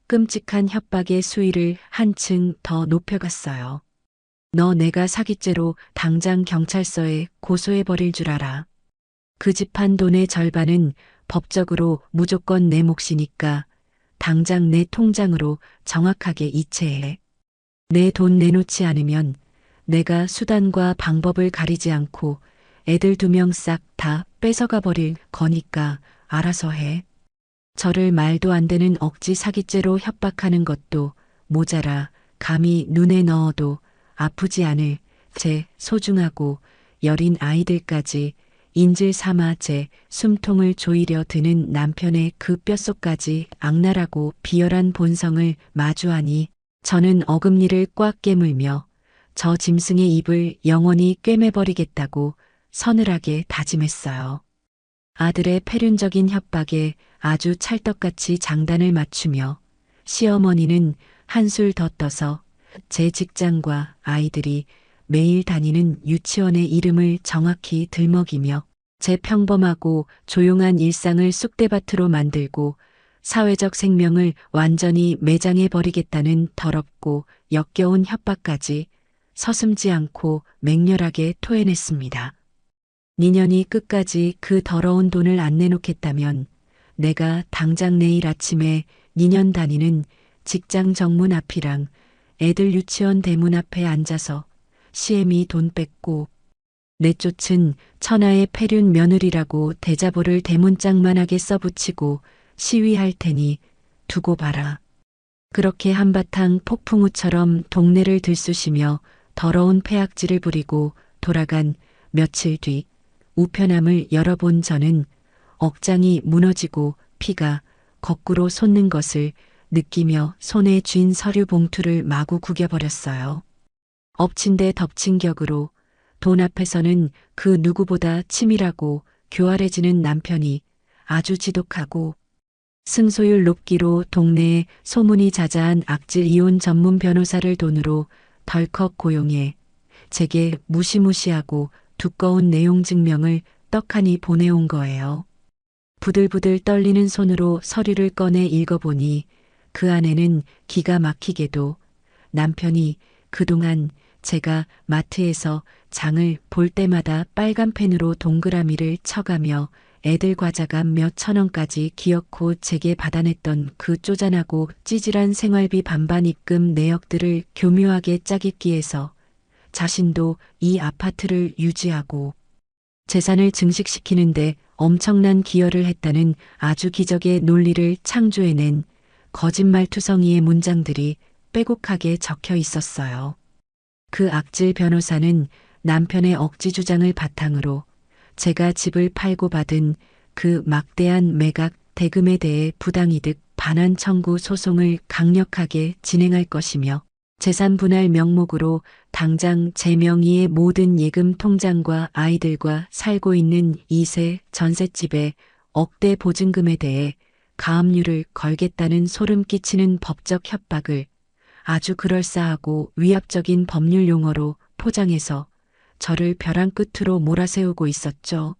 끔찍한 협박의 수위를 한층 더 높여갔어요. 너 내가 사기죄로 당장 경찰서에 고소해버릴 줄 알아. 그 집 한 돈의 절반은 법적으로 무조건 내 몫이니까 당장 내 통장으로 정확하게 이체해. 내 돈 내놓지 않으면 내가 수단과 방법을 가리지 않고 애들 2명 싹 다 뺏어가 버릴 거니까 알아서 해. 저를 말도 안 되는 억지 사기죄로 협박하는 것도 모자라 감히 눈에 넣어도 아프지 않을 제 소중하고 여린 아이들까지 인질 삼아 제 숨통을 조이려 드는 남편의 그 뼛속까지 악랄하고 비열한 본성을 마주하니 저는 어금니를 꽉 깨물며 저 짐승의 입을 영원히 꿰매버리겠다고 서늘하게 다짐했어요. 아들의 패륜적인 협박에 아주 찰떡같이 장단을 맞추며 시어머니는 한술 더 떠서 제 직장과 아이들이 매일 다니는 유치원의 이름을 정확히 들먹이며 제 평범하고 조용한 일상을 쑥대밭으로 만들고 사회적 생명을 완전히 매장해 버리겠다는 더럽고 역겨운 협박까지 서슴지 않고 맹렬하게 토해냈습니다. 니년이 끝까지 그 더러운 돈을 안 내놓겠다면 내가 당장 내일 아침에 니년 다니는 직장 정문 앞이랑 애들 유치원 대문 앞에 앉아서 시애미 돈 뺏고 내쫓은 천하의 패륜 며느리라고 대자보를 대문짝만하게 써붙이고 시위할 테니 두고 봐라. 그렇게 한바탕 폭풍우처럼 동네를 들쑤시며 더러운 패악질을 부리고 돌아간 며칠 뒤 우편함을 열어본 저는 억장이 무너지고 피가 거꾸로 솟는 것을 느끼며 손에 쥔 서류 봉투를 마구 구겨버렸어요. 엎친 데 덮친 격으로 돈 앞에서는 그 누구보다 치밀하고 교활해지는 남편이 아주 지독하고 승소율 높기로 동네에 소문이 자자한 악질 이혼 전문 변호사를 돈으로 덜컥 고용해 제게 무시무시하고 두꺼운 내용 증명을 떡하니 보내온 거예요. 부들부들 떨리는 손으로 서류를 꺼내 읽어보니 그 안에는 기가 막히게도 남편이 그동안 제가 마트에서 장을 볼 때마다 빨간 펜으로 동그라미를 쳐가며 애들 과자값 몇 천 원까지 기어코 제게 받아냈던 그 쪼잔하고 찌질한 생활비 반반 입금 내역들을 교묘하게 짜깁기해서 자신도 이 아파트를 유지하고 재산을 증식시키는데 엄청난 기여를 했다는 아주 기적의 논리를 창조해낸 거짓말투성이의 문장들이 빼곡하게 적혀 있었어요. 그 악질 변호사는 남편의 억지 주장을 바탕으로 제가 집을 팔고 받은 그 막대한 매각 대금에 대해 부당이득 반환 청구 소송을 강력하게 진행할 것이며 재산 분할 명목으로 당장 제 명의의 모든 예금 통장과 아이들과 살고 있는 2세 전셋집의 억대 보증금에 대해 가압류를 걸겠다는 소름 끼치는 법적 협박을 아주 그럴싸하고 위압적인 법률 용어로 포장해서 저를 벼랑 끝으로 몰아세우고 있었죠.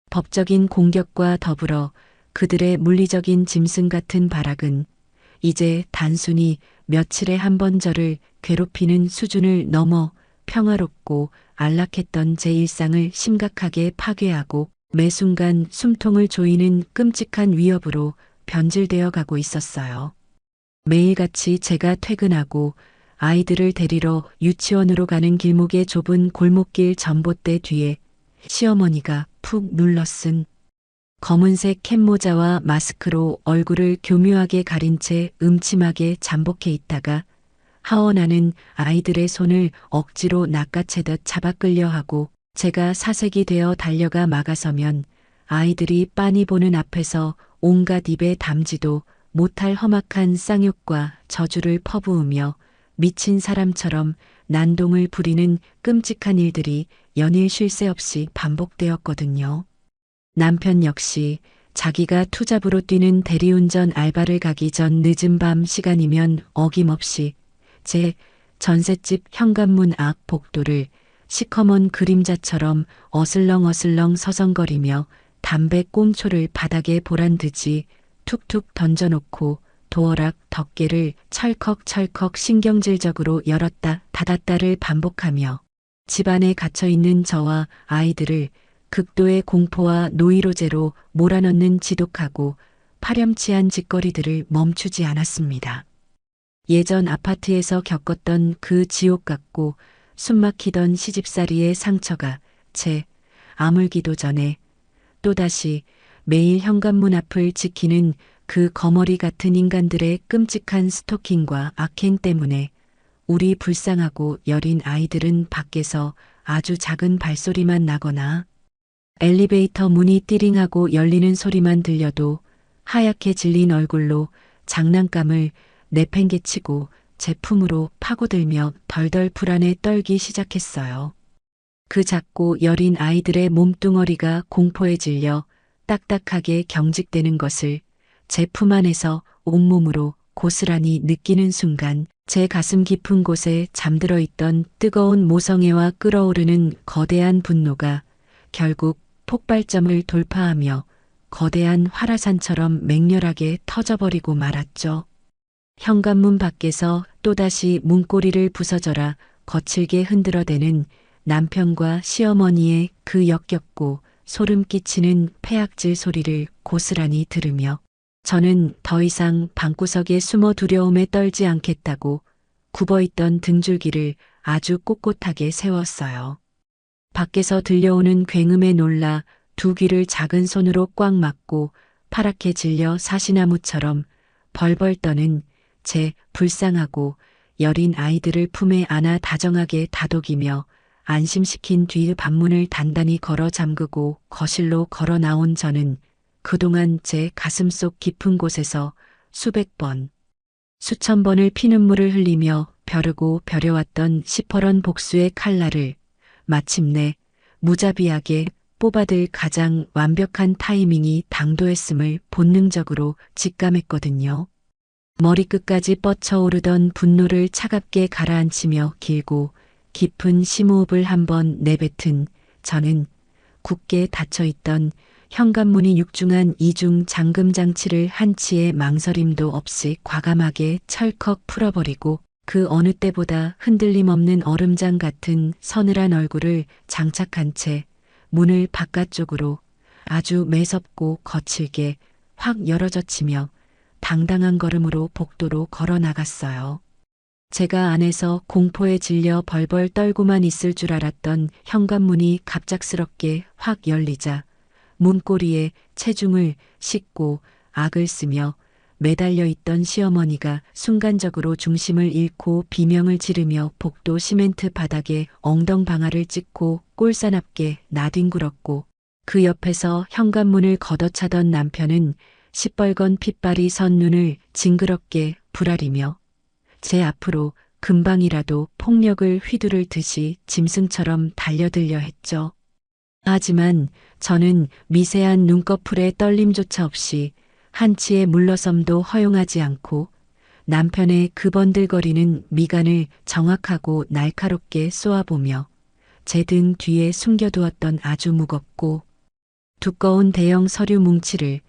법적인 공격과 더불어 그들의 물리적인 짐승 같은 발악은 이제 단순히 며칠에 한 번 저를 괴롭히는 수준을 넘어 평화롭고 안락했던 제 일상을 심각하게 파괴하고 매 순간 숨통을 조이는 끔찍한 위협으로 변질되어 가고 있었어요. 매일같이 제가 퇴근하고 아이들을 데리러 유치원으로 가는 길목의 좁은 골목길 전봇대 뒤에 시어머니가 푹 눌러쓴 검은색 캡모자와 마스크로 얼굴을 교묘하게 가린 채 음침하게 잠복해 있다가 하원하는 아이들의 손을 억지로 낚아채듯 잡아 끌려 하고 제가 사색이 되어 달려가 막아서면 아이들이 빤히 보는 앞에서 온갖 입에 담지도 못할 험악한 쌍욕과 저주를 퍼부으며 미친 사람처럼 난동을 부리는 끔찍한 일들이 연일 쉴 새 없이 반복되었거든요. 남편 역시 자기가 투잡으로 뛰는 대리운전 알바를 가기 전 늦은 밤 시간이면 어김없이 제 전셋집 현관문 앞 복도를 시커먼 그림자처럼 어슬렁어슬렁 서성거리며 담배 꽁초를 바닥에 보란듯이 툭툭 던져놓고 도어락 덮개를 철컥철컥 신경질적으로 열었다 닫았다를 반복하며 집 안에 갇혀있는 저와 아이들을 극도의 공포와 노이로제로 몰아넣는 지독하고 파렴치한 짓거리들을 멈추지 않았습니다. 예전 아파트에서 겪었던 그 지옥 같고 숨막히던 시집살이의 상처가 제 아물기도 전에 또다시 매일 현관문 앞을 지키는 그 거머리 같은 인간들의 끔찍한 스토킹과 악행 때문에 우리 불쌍하고 여린 아이들은 밖에서 아주 작은 발소리만 나거나 엘리베이터 문이 띠링하고 열리는 소리만 들려도 하얗게 질린 얼굴로 장난감을 내팽개치고 제품으로 파고들며 덜덜 불안에 떨기 시작했어요. 그 작고 여린 아이들의 몸뚱어리가 공포에 질려 딱딱하게 경직되는 것을 제 품 안에서 온몸으로 고스란히 느끼는 순간 제 가슴 깊은 곳에 잠들어 있던 뜨거운 모성애와 끓어오르는 거대한 분노가 결국 폭발점을 돌파하며 거대한 활화산처럼 맹렬하게 터져버리고 말았죠. 현관문 밖에서 또다시 문고리를 부서져라 거칠게 흔들어대는 남편과 시어머니의 그 역겹고 소름 끼치는 폐악질 소리를 고스란히 들으며 저는 더 이상 방구석에 숨어 두려움에 떨지 않겠다고 굽어있던 등줄기를 아주 꼿꼿하게 세웠어요. 밖에서 들려오는 굉음에 놀라 두 귀를 작은 손으로 꽉 막고 파랗게 질려 사시나무처럼 벌벌 떠는 제 불쌍하고 여린 아이들을 품에 안아 다정하게 다독이며 안심시킨 뒤 방문을 단단히 걸어 잠그고 거실로 걸어 나온 저는 그동안 제 가슴속 깊은 곳에서 수백 번, 수천 번을 피눈물을 흘리며 벼르고 벼려왔던 시퍼런 복수의 칼날을 마침내 무자비하게 뽑아들 가장 완벽한 타이밍이 당도했음을 본능적으로 직감했거든요. 머리끝까지 뻗쳐오르던 분노를 차갑게 가라앉히며 길고 깊은 심호흡을 한번 내뱉은 저는 굳게 닫혀있던 현관문이 육중한 이중 잠금 장치를 한치의 망설임도 없이 과감하게 철컥 풀어버리고 그 어느 때보다 흔들림 없는 얼음장 같은 서늘한 얼굴을 장착한 채 문을 바깥쪽으로 아주 매섭고 거칠게 확 열어젖히며 당당한 걸음으로 복도로 걸어 나갔어요. 제가 안에서 공포에 질려 벌벌 떨고만 있을 줄 알았던 현관문이 갑작스럽게 확 열리자 문고리에 체중을 싣고 악을 쓰며 매달려 있던 시어머니가 순간적으로 중심을 잃고 비명을 지르며 복도 시멘트 바닥에 엉덩방아를 찍고 꼴사납게 나뒹굴었고 그 옆에서 현관문을 걷어차던 남편은 시뻘건 핏발이 선 눈을 징그럽게 부라리며 제 앞으로 금방이라도 폭력을 휘두를 듯이 짐승처럼 달려들려 했죠. 하지만 저는 미세한 눈꺼풀의 떨림조차 없이 한치의 물러섬도 허용하지 않고 남편의 그 번들거리는 미간을 정확하고 날카롭게 쏘아보며 제 등 뒤에 숨겨두었던 아주 무겁고 두꺼운 대형 서류 뭉치를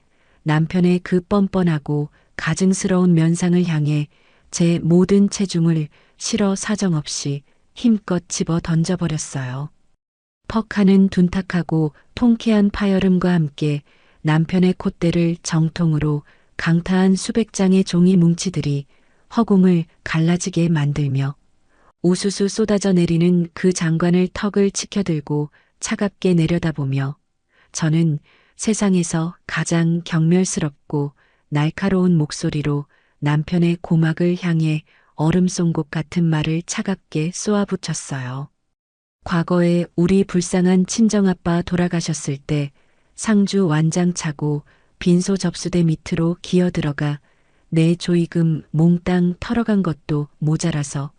남편의 그 뻔뻔하고 가증스러운 면상을 향해 제 모든 체중을 실어 사정없이 힘껏 집어 던져버렸어요. 퍽하는 둔탁하고 통쾌한 파열음과 함께 남편의 콧대를 정통으로 강타한 수백 장의 종이 뭉치들이 허공을 갈라지게 만들며 우수수 쏟아져 내리는 그 장관을 턱을 치켜들고 차갑게 내려다보며 저는 세상에서 가장 경멸스럽고 날카로운 목소리로 남편의 고막을 향해 얼음송곳 같은 말을 차갑게 쏘아붙였어요. 과거에 우리 불쌍한 친정아빠 돌아가셨을 때 상주 완장차고 빈소 접수대 밑으로 기어들어가 내 조이금 몽땅 털어간 것도 모자라서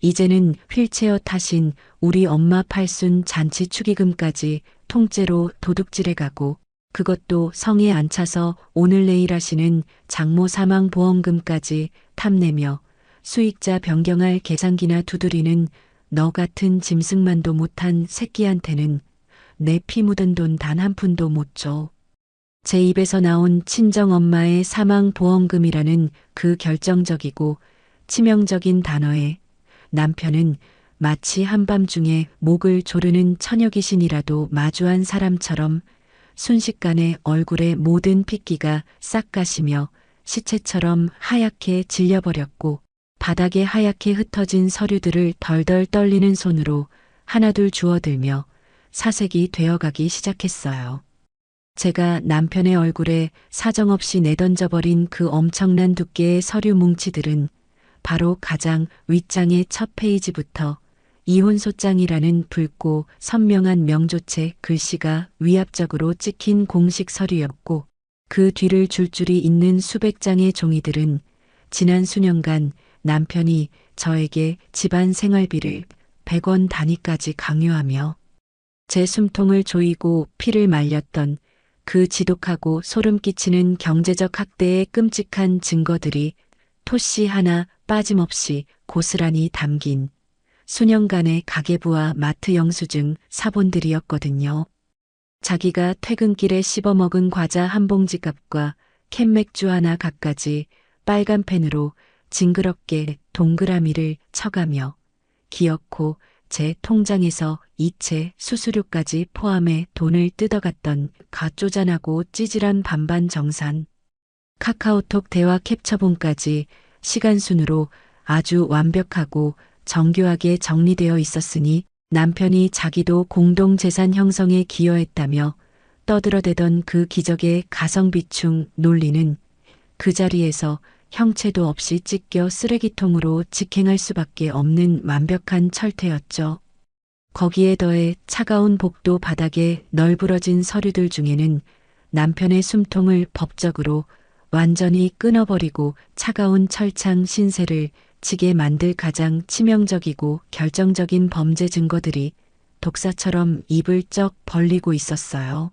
이제는 휠체어 타신 우리 엄마 팔순 잔치 축의금까지 통째로 도둑질해가고 그것도 성에 안 차서 오늘 내일 하시는 장모 사망 보험금까지 탐내며 수익자 변경할 계산기나 두드리는 너 같은 짐승만도 못한 새끼한테는 내 피 묻은 돈 단 한 푼도 못 줘. 제 입에서 나온 친정엄마의 사망보험금이라는 그 결정적이고 치명적인 단어에 남편은 마치 한밤중에 목을 조르는 처녀귀신이라도 마주한 사람처럼 순식간에 얼굴의 모든 핏기가 싹 가시며 시체처럼 하얗게 질려버렸고 바닥에 하얗게 흩어진 서류들을 덜덜 떨리는 손으로 하나둘 주워들며 사색이 되어가기 시작했어요. 제가 남편의 얼굴에 사정없이 내던져버린 그 엄청난 두께의 서류 뭉치들은 바로 가장 윗장의 첫 페이지부터 이혼소장이라는 붉고 선명한 명조체 글씨가 위압적으로 찍힌 공식 서류였고 그 뒤를 줄줄이 잇는 수백 장의 종이들은 지난 수년간 남편이 저에게 집안 생활비를 100원 단위까지 강요하며 제 숨통을 조이고 피를 말렸던 그 지독하고 소름 끼치는 경제적 학대의 끔찍한 증거들이 토씨 하나 빠짐없이 고스란히 담긴 수년간의 가계부와 마트 영수증 사본들이었거든요. 자기가 퇴근길에 씹어먹은 과자 한 봉지 값과 캔맥주 하나 값까지 빨간 펜으로 징그럽게 동그라미를 쳐가며 기어코 제 통장에서 이체 수수료까지 포함해 돈을 뜯어갔던 가쪼잔하고 찌질한 반반 정산. 카카오톡 대화 캡처본까지 시간순으로 아주 완벽하고 정교하게 정리되어 있었으니 남편이 자기도 공동재산 형성에 기여했다며 떠들어대던 그 기적의 가성비충 논리는 그 자리에서 형체도 없이 찢겨 쓰레기통으로 직행할 수밖에 없는 완벽한 철퇴였죠. 거기에 더해 차가운 복도 바닥에 널브러진 서류들 중에는 남편의 숨통을 법적으로 완전히 끊어버리고 차가운 철창 신세를 지게 만들 가장 치명적이고 결정적인 범죄 증거들이 독사처럼 입을 쩍 벌리고 있었어요.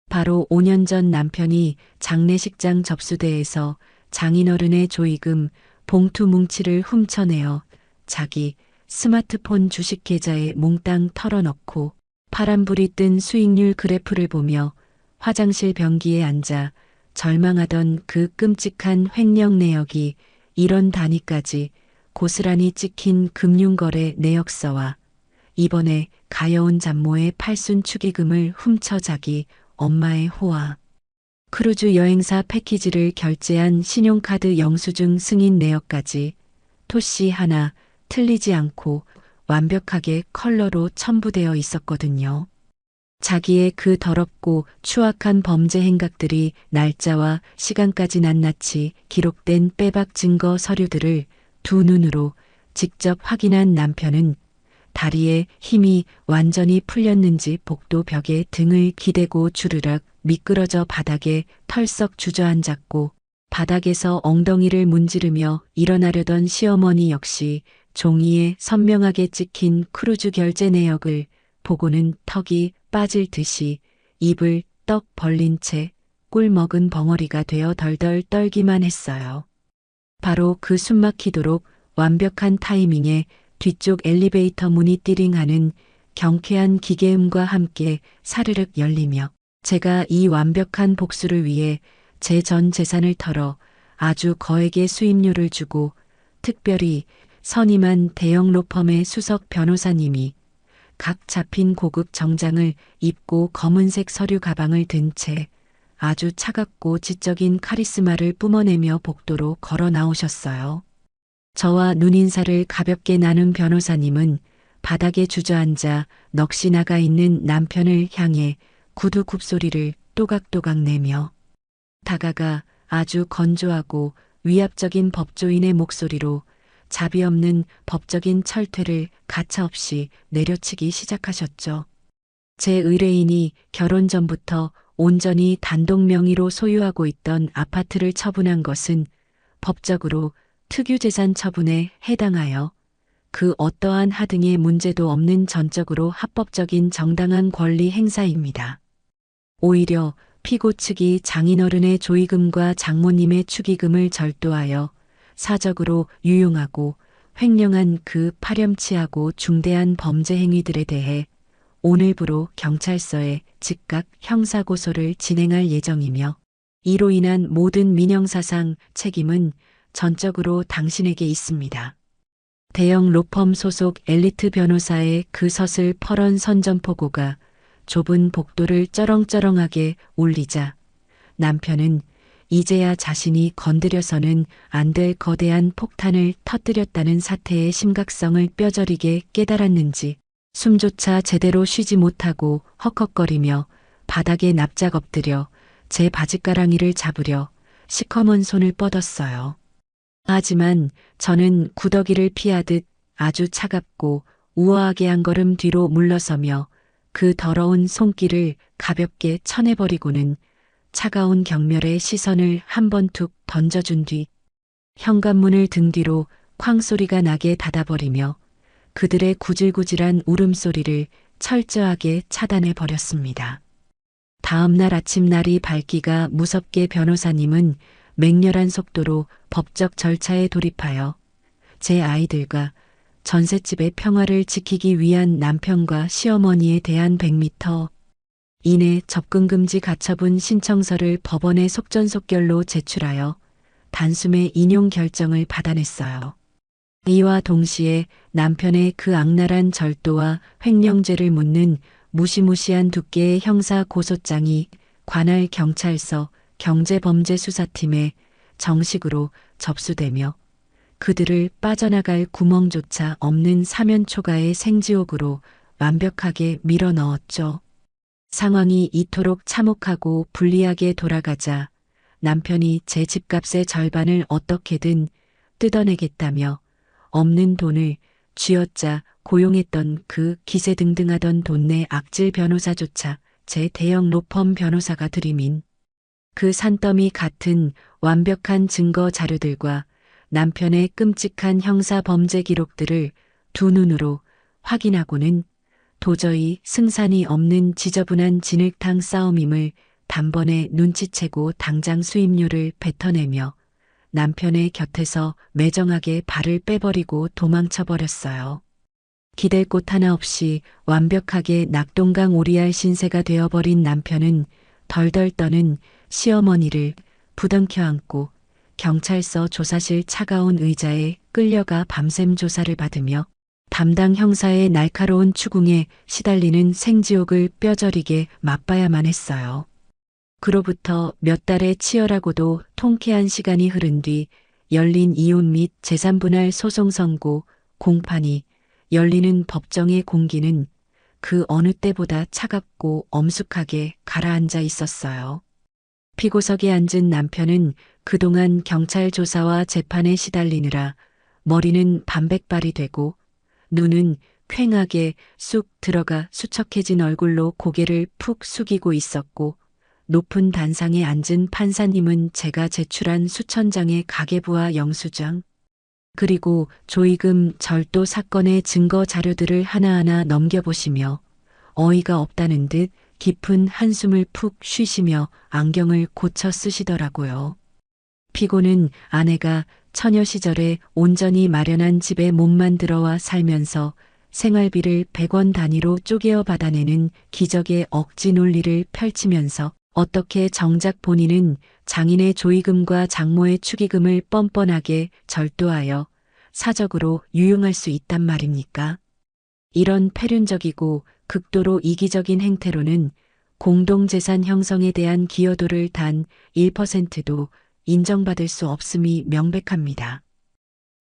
바로 5년 전 남편이 장례식장 접수대에서 장인어른의 조의금 봉투 뭉치를 훔쳐내어 자기 스마트폰 주식 계좌에 몽땅 털어넣고 파란불이 뜬 수익률 그래프를 보며 화장실 변기에 앉아 절망하던 그 끔찍한 횡령 내역이 이런 단위까지 고스란히 찍힌 금융거래 내역서와 이번에 가여운 잡모의 팔순 축의금을 훔쳐 자기 엄마의 호화, 크루즈 여행사 패키지를 결제한 신용카드 영수증 승인 내역까지 토씨 하나 틀리지 않고 완벽하게 컬러로 첨부되어 있었거든요. 자기의 그 더럽고 추악한 범죄 행각들이 날짜와 시간까지 낱낱이 기록된 빼박 증거 서류들을 두 눈으로 직접 확인한 남편은 다리에 힘이 완전히 풀렸는지 복도 벽에 등을 기대고 주르륵 미끄러져 바닥에 털썩 주저앉았고 바닥에서 엉덩이를 문지르며 일어나려던 시어머니 역시 종이에 선명하게 찍힌 크루즈 결제 내역을 보고는 턱이 빠질 듯이 입을 떡 벌린 채 꿀 먹은 벙어리가 되어 덜덜 떨기만 했어요. 바로 그 숨막히도록 완벽한 타이밍에 뒤쪽 엘리베이터 문이 띠링하는 경쾌한 기계음과 함께 사르륵 열리며 제가 이 완벽한 복수를 위해 제 전 재산을 털어 아주 거액의 수임료를 주고 특별히 선임한 대형 로펌의 수석 변호사님이 각 잡힌 고급 정장을 입고 검은색 서류 가방을 든 채 아주 차갑고 지적인 카리스마를 뿜어내며 복도로 걸어 나오셨어요. 저와 눈인사를 가볍게 나눈 변호사님은 바닥에 주저앉아 넋이 나가 있는 남편을 향해 구두 굽소리를 또각또각 내며 다가가 아주 건조하고 위압적인 법조인의 목소리로 자비 없는 법적인 철퇴를 가차없이 내려치기 시작하셨죠. 제 의뢰인이 결혼 전부터 온전히 단독 명의로 소유하고 있던 아파트를 처분한 것은 법적으로 특유재산 처분에 해당하여 그 어떠한 하등의 문제도 없는 전적으로 합법적인 정당한 권리 행사입니다. 오히려 피고 측이 장인어른의 조의금과 장모님의 축의금을 절도하여 사적으로 유용하고 횡령한 그 파렴치하고 중대한 범죄 행위들에 대해 오늘부로 경찰서에 즉각 형사고소를 진행할 예정이며 이로 인한 모든 민형사상 책임은 전적으로 당신에게 있습니다. 대형 로펌 소속 엘리트 변호사의 그 서슬 펄언 선전포고가 좁은 복도를 쩌렁쩌렁하게 울리자 남편은 이제야 자신이 건드려서는 안 될 거대한 폭탄을 터뜨렸다는 사태의 심각성을 뼈저리게 깨달았는지 숨조차 제대로 쉬지 못하고 헉헉거리며 바닥에 납작 엎드려 제 바짓가랑이를 잡으려 시커먼 손을 뻗었어요. 하지만 저는 구더기를 피하듯 아주 차갑고 우아하게 한 걸음 뒤로 물러서며 그 더러운 손길을 가볍게 쳐내버리고는 차가운 경멸의 시선을 한 번 툭 던져준 뒤 현관문을 등 뒤로 쾅 소리가 나게 닫아버리며 그들의 구질구질한 울음소리를 철저하게 차단해 버렸습니다. 다음 날 아침 날이 밝기가 무섭게 변호사님은 맹렬한 속도로 법적 절차에 돌입하여 제 아이들과 전셋집의 평화를 지키기 위한 남편과 시어머니에 대한 100m 이내 접근금지 가처분 신청서를 법원에 속전속결로 제출하여 단숨에 인용 결정을 받아냈어요. 이와 동시에 남편의 그 악랄한 절도와 횡령죄를 묻는 무시무시한 두께의 형사 고소장이 관할 경찰서 경제범죄수사팀에 정식으로 접수되며 그들을 빠져나갈 구멍조차 없는 사면초가의 생지옥으로 완벽하게 밀어넣었죠. 상황이 이토록 참혹하고 불리하게 돌아가자 남편이 제 집값의 절반을 어떻게든 뜯어내겠다며 없는 돈을 쥐어짜 고용했던 그 기세등등하던 돈내 악질 변호사조차 제 대형 로펌 변호사가 들이민 그 산더미 같은 완벽한 증거 자료들과 남편의 끔찍한 형사 범죄 기록들을 두 눈으로 확인하고는 도저히 승산이 없는 지저분한 진흙탕 싸움임을 단번에 눈치채고 당장 수임료를 뱉어내며 남편의 곁에서 매정하게 발을 빼버리고 도망쳐버렸어요. 기댈 곳 하나 없이 완벽하게 낙동강 오리알 신세가 되어버린 남편은 덜덜 떠는 시어머니를 부둥켜 안고 경찰서 조사실 차가운 의자에 끌려가 밤샘 조사를 받으며 담당 형사의 날카로운 추궁에 시달리는 생지옥을 뼈저리게 맛봐야만 했어요. 그로부터 몇 달의 치열하고도 통쾌한 시간이 흐른 뒤 열린 이혼 및 재산분할 소송 선고 공판이 열리는 법정의 공기는 그 어느 때보다 차갑고 엄숙하게 가라앉아 있었어요. 피고석에 앉은 남편은 그동안 경찰 조사와 재판에 시달리느라 머리는 반백발이 되고 눈은 퀭하게 쑥 들어가 수척해진 얼굴로 고개를 푹 숙이고 있었고 높은 단상에 앉은 판사님은 제가 제출한 수천 장의 가계부와 영수증 그리고 조이금 절도 사건의 증거 자료들을 하나하나 넘겨보시며 어이가 없다는 듯 깊은 한숨을 푹 쉬시며 안경을 고쳐 쓰시더라고요. 피고는 아내가 처녀 시절에 온전히 마련한 집에 몸만 들어와 살면서 생활비를 100원 단위로 쪼개어 받아내는 기적의 억지 논리를 펼치면서 어떻게 정작 본인은 장인의 조의금과 장모의 축의금을 뻔뻔하게 절도하여 사적으로 유용할 수 있단 말입니까? 이런 패륜적이고 극도로 이기적인 행태로는 공동재산 형성에 대한 기여도를 단 1%도 인정받을 수 없음이 명백합니다.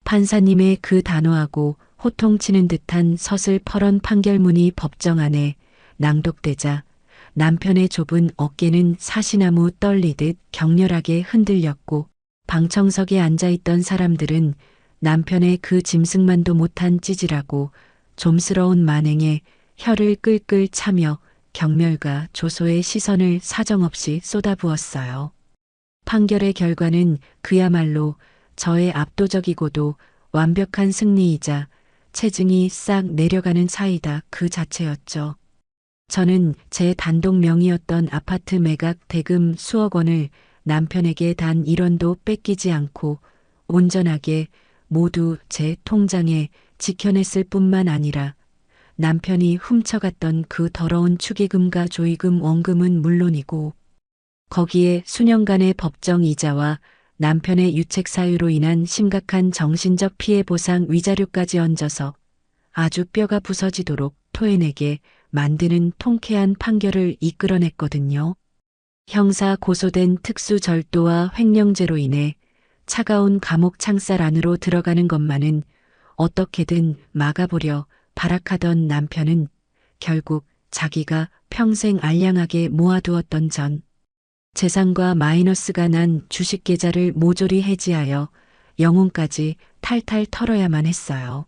판사님의 그 단호하고 호통치는 듯한 서슬퍼런 판결문이 법정 안에 낭독되자 남편의 좁은 어깨는 사시나무 떨리듯 격렬하게 흔들렸고 방청석에 앉아있던 사람들은 남편의 그 짐승만도 못한 찌질하고 좀스러운 만행에 혀를 끌끌 차며 경멸과 조소의 시선을 사정없이 쏟아부었어요. 판결의 결과는 그야말로 저의 압도적이고도 완벽한 승리이자 체증이 싹 내려가는 사이다 그 자체였죠. 저는 제 단독 명의였던 아파트 매각 대금 수억 원을 남편에게 단 1원도 뺏기지 않고 온전하게 모두 제 통장에 지켜냈을 뿐만 아니라 남편이 훔쳐갔던 그 더러운 축의금과 조의금 원금은 물론이고 거기에 수년간의 법정 이자와 남편의 유책 사유로 인한 심각한 정신적 피해 보상 위자료까지 얹어서 아주 뼈가 부서지도록 토해내게 만드는 통쾌한 판결을 이끌어냈거든요. 형사 고소된 특수절도와 횡령죄로 인해 차가운 감옥 창살 안으로 들어가는 것만은 어떻게든 막아보려 발악하던 남편은 결국 자기가 평생 알량하게 모아두었던 전 재산과 마이너스가 난 주식 계좌를 모조리 해지하여 영혼까지 탈탈 털어야만 했어요.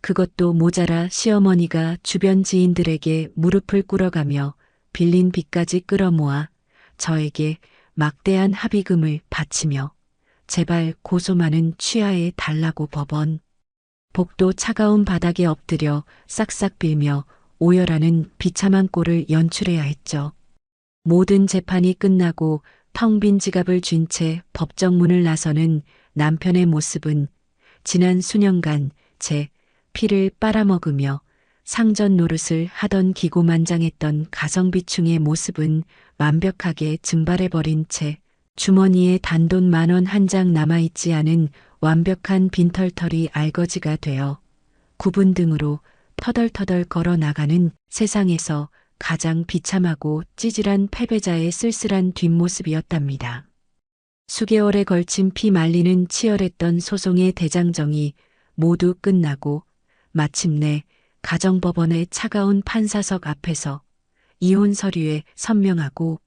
그것도 모자라 시어머니가 주변 지인들에게 무릎을 꿇어가며 빌린 빚까지 끌어모아 저에게 막대한 합의금을 바치며 제발 고소만은 취하에 달라고 법원. 복도 차가운 바닥에 엎드려 싹싹 빌며 오열하는 비참한 꼴을 연출해야 했죠. 모든 재판이 끝나고 텅 빈 지갑을 쥔 채 법정 문을 나서는 남편의 모습은 지난 수년간 제 피를 빨아먹으며 상전 노릇을 하던 기고만장했던 가성비충의 모습은 완벽하게 증발해버린 채 주머니에 단돈 10,000원 한 장 남아있지 않은 완벽한 빈털털이 알거지가 되어 구분 등으로 터덜터덜 걸어 나가는 세상에서 가장 비참하고 찌질한 패배자의 쓸쓸한 뒷모습이었답니다. 수개월에 걸친 피 말리는 치열했던 소송의 대장정이 모두 끝나고 마침내 가정법원의 차가운 판사석 앞에서 이혼 서류에 선명하고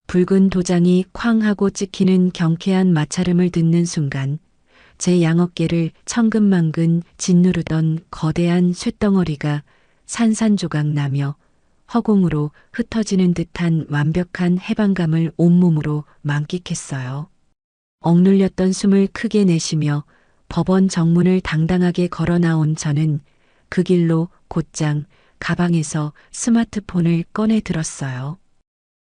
붉은 도장이 쾅 하고 찍히는 경쾌한 마찰음을 듣는 순간 제 양어깨를 천근만근 짓누르던 거대한 쇳덩어리가 산산조각 나며 허공으로 흩어지는 듯한 완벽한 해방감을 온몸으로 만끽했어요. 억눌렸던 숨을 크게 내쉬며 법원 정문을 당당하게 걸어 나온 저는 그 길로 곧장 가방에서 스마트폰을 꺼내 들었어요.